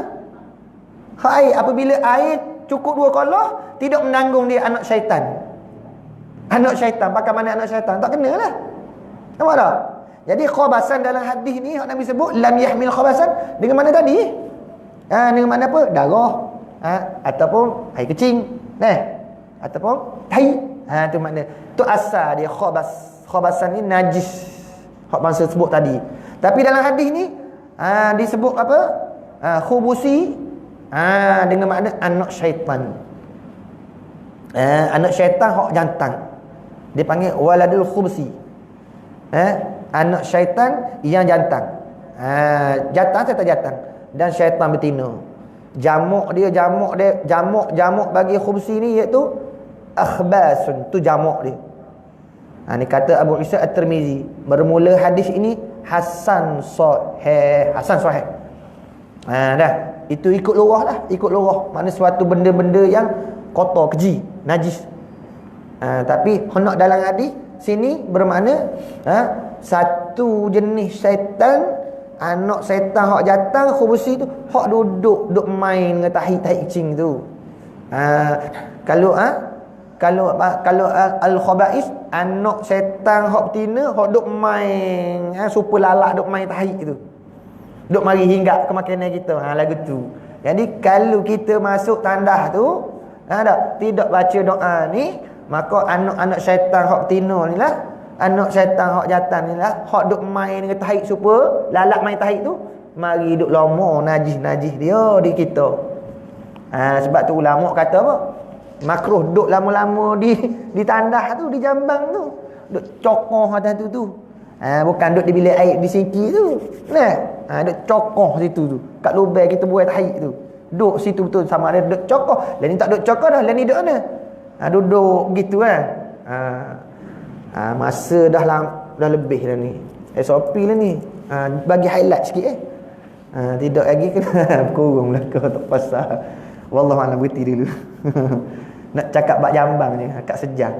Air, apabila air cukup dua qalah, tidak menanggung dia anak syaitan. Anak syaitan, pakai mana anak syaitan? Tak kenalah. Nampak tak? Jadi khabasan dalam hadis ni yang Nabi sebut lam yahmil khabasan dengan mana tadi? Dengan mana apa? Darah, ataupun air kecing, ataupun tai. Tu makna. Tu asal dia khabasan ni najis. Hak bangsa sebut tadi. Tapi dalam hadis ni disebut apa? Khubusi dengan makna anak syaitan. Anak syaitan hak jantan. Dia panggil waladul khubusi. Anak syaitan yang jantan. Jantan serta jantan dan syaitan betina. Jamak bagi khubusi ni iaitu akhbasun. Tu jamak dia. Ni kata Abu Isa At-Tirmizi, bermula hadis ini hasan sahih. Dah, itu ikut lurah lah, makna suatu benda-benda yang kotor, keji, najis. Tapi hendak dalam hadis sini bermakna satu jenis syaitan, anak syaitan hak jantan khubusi tu, hak duduk main dengan tahi kucing tu. Kalau al-khaba'is, anak syaitan hak betina hak duk main super lalak, duk main tahi tu, duk mari hinggap ke makanan kita, lagu tu. Jadi kalau kita masuk tandah tu, tidak baca doa ni, maka anak-anak syaitan hak betina ni lah, anak syaitan hak jantan ni lah, hak duk main dengan tahi super lalak, main tahi tu, mari duk lama najis dia di kita. Sebab tu ulama kata apa? Makruh duk lama-lama di tandah tu, di jambang tu, duk cokoh atas tu. Bukan duk di bilik air di siki tu. Duk cokoh situ tu. Kat lubang kita buat tahi tu. Duk situ betul, sama ada duk cokoh. Lain ni tak duk cokoh dah, lain ni duk mana? Duduk gitu kan. Masa dah lebih dah ni. SOP lah ni. Bagi highlight sikit tidak lagi kena kurung lah kau tak pasal. Wallahualam, berhenti dulu. Nak cakap bab jambang je, akak sejam.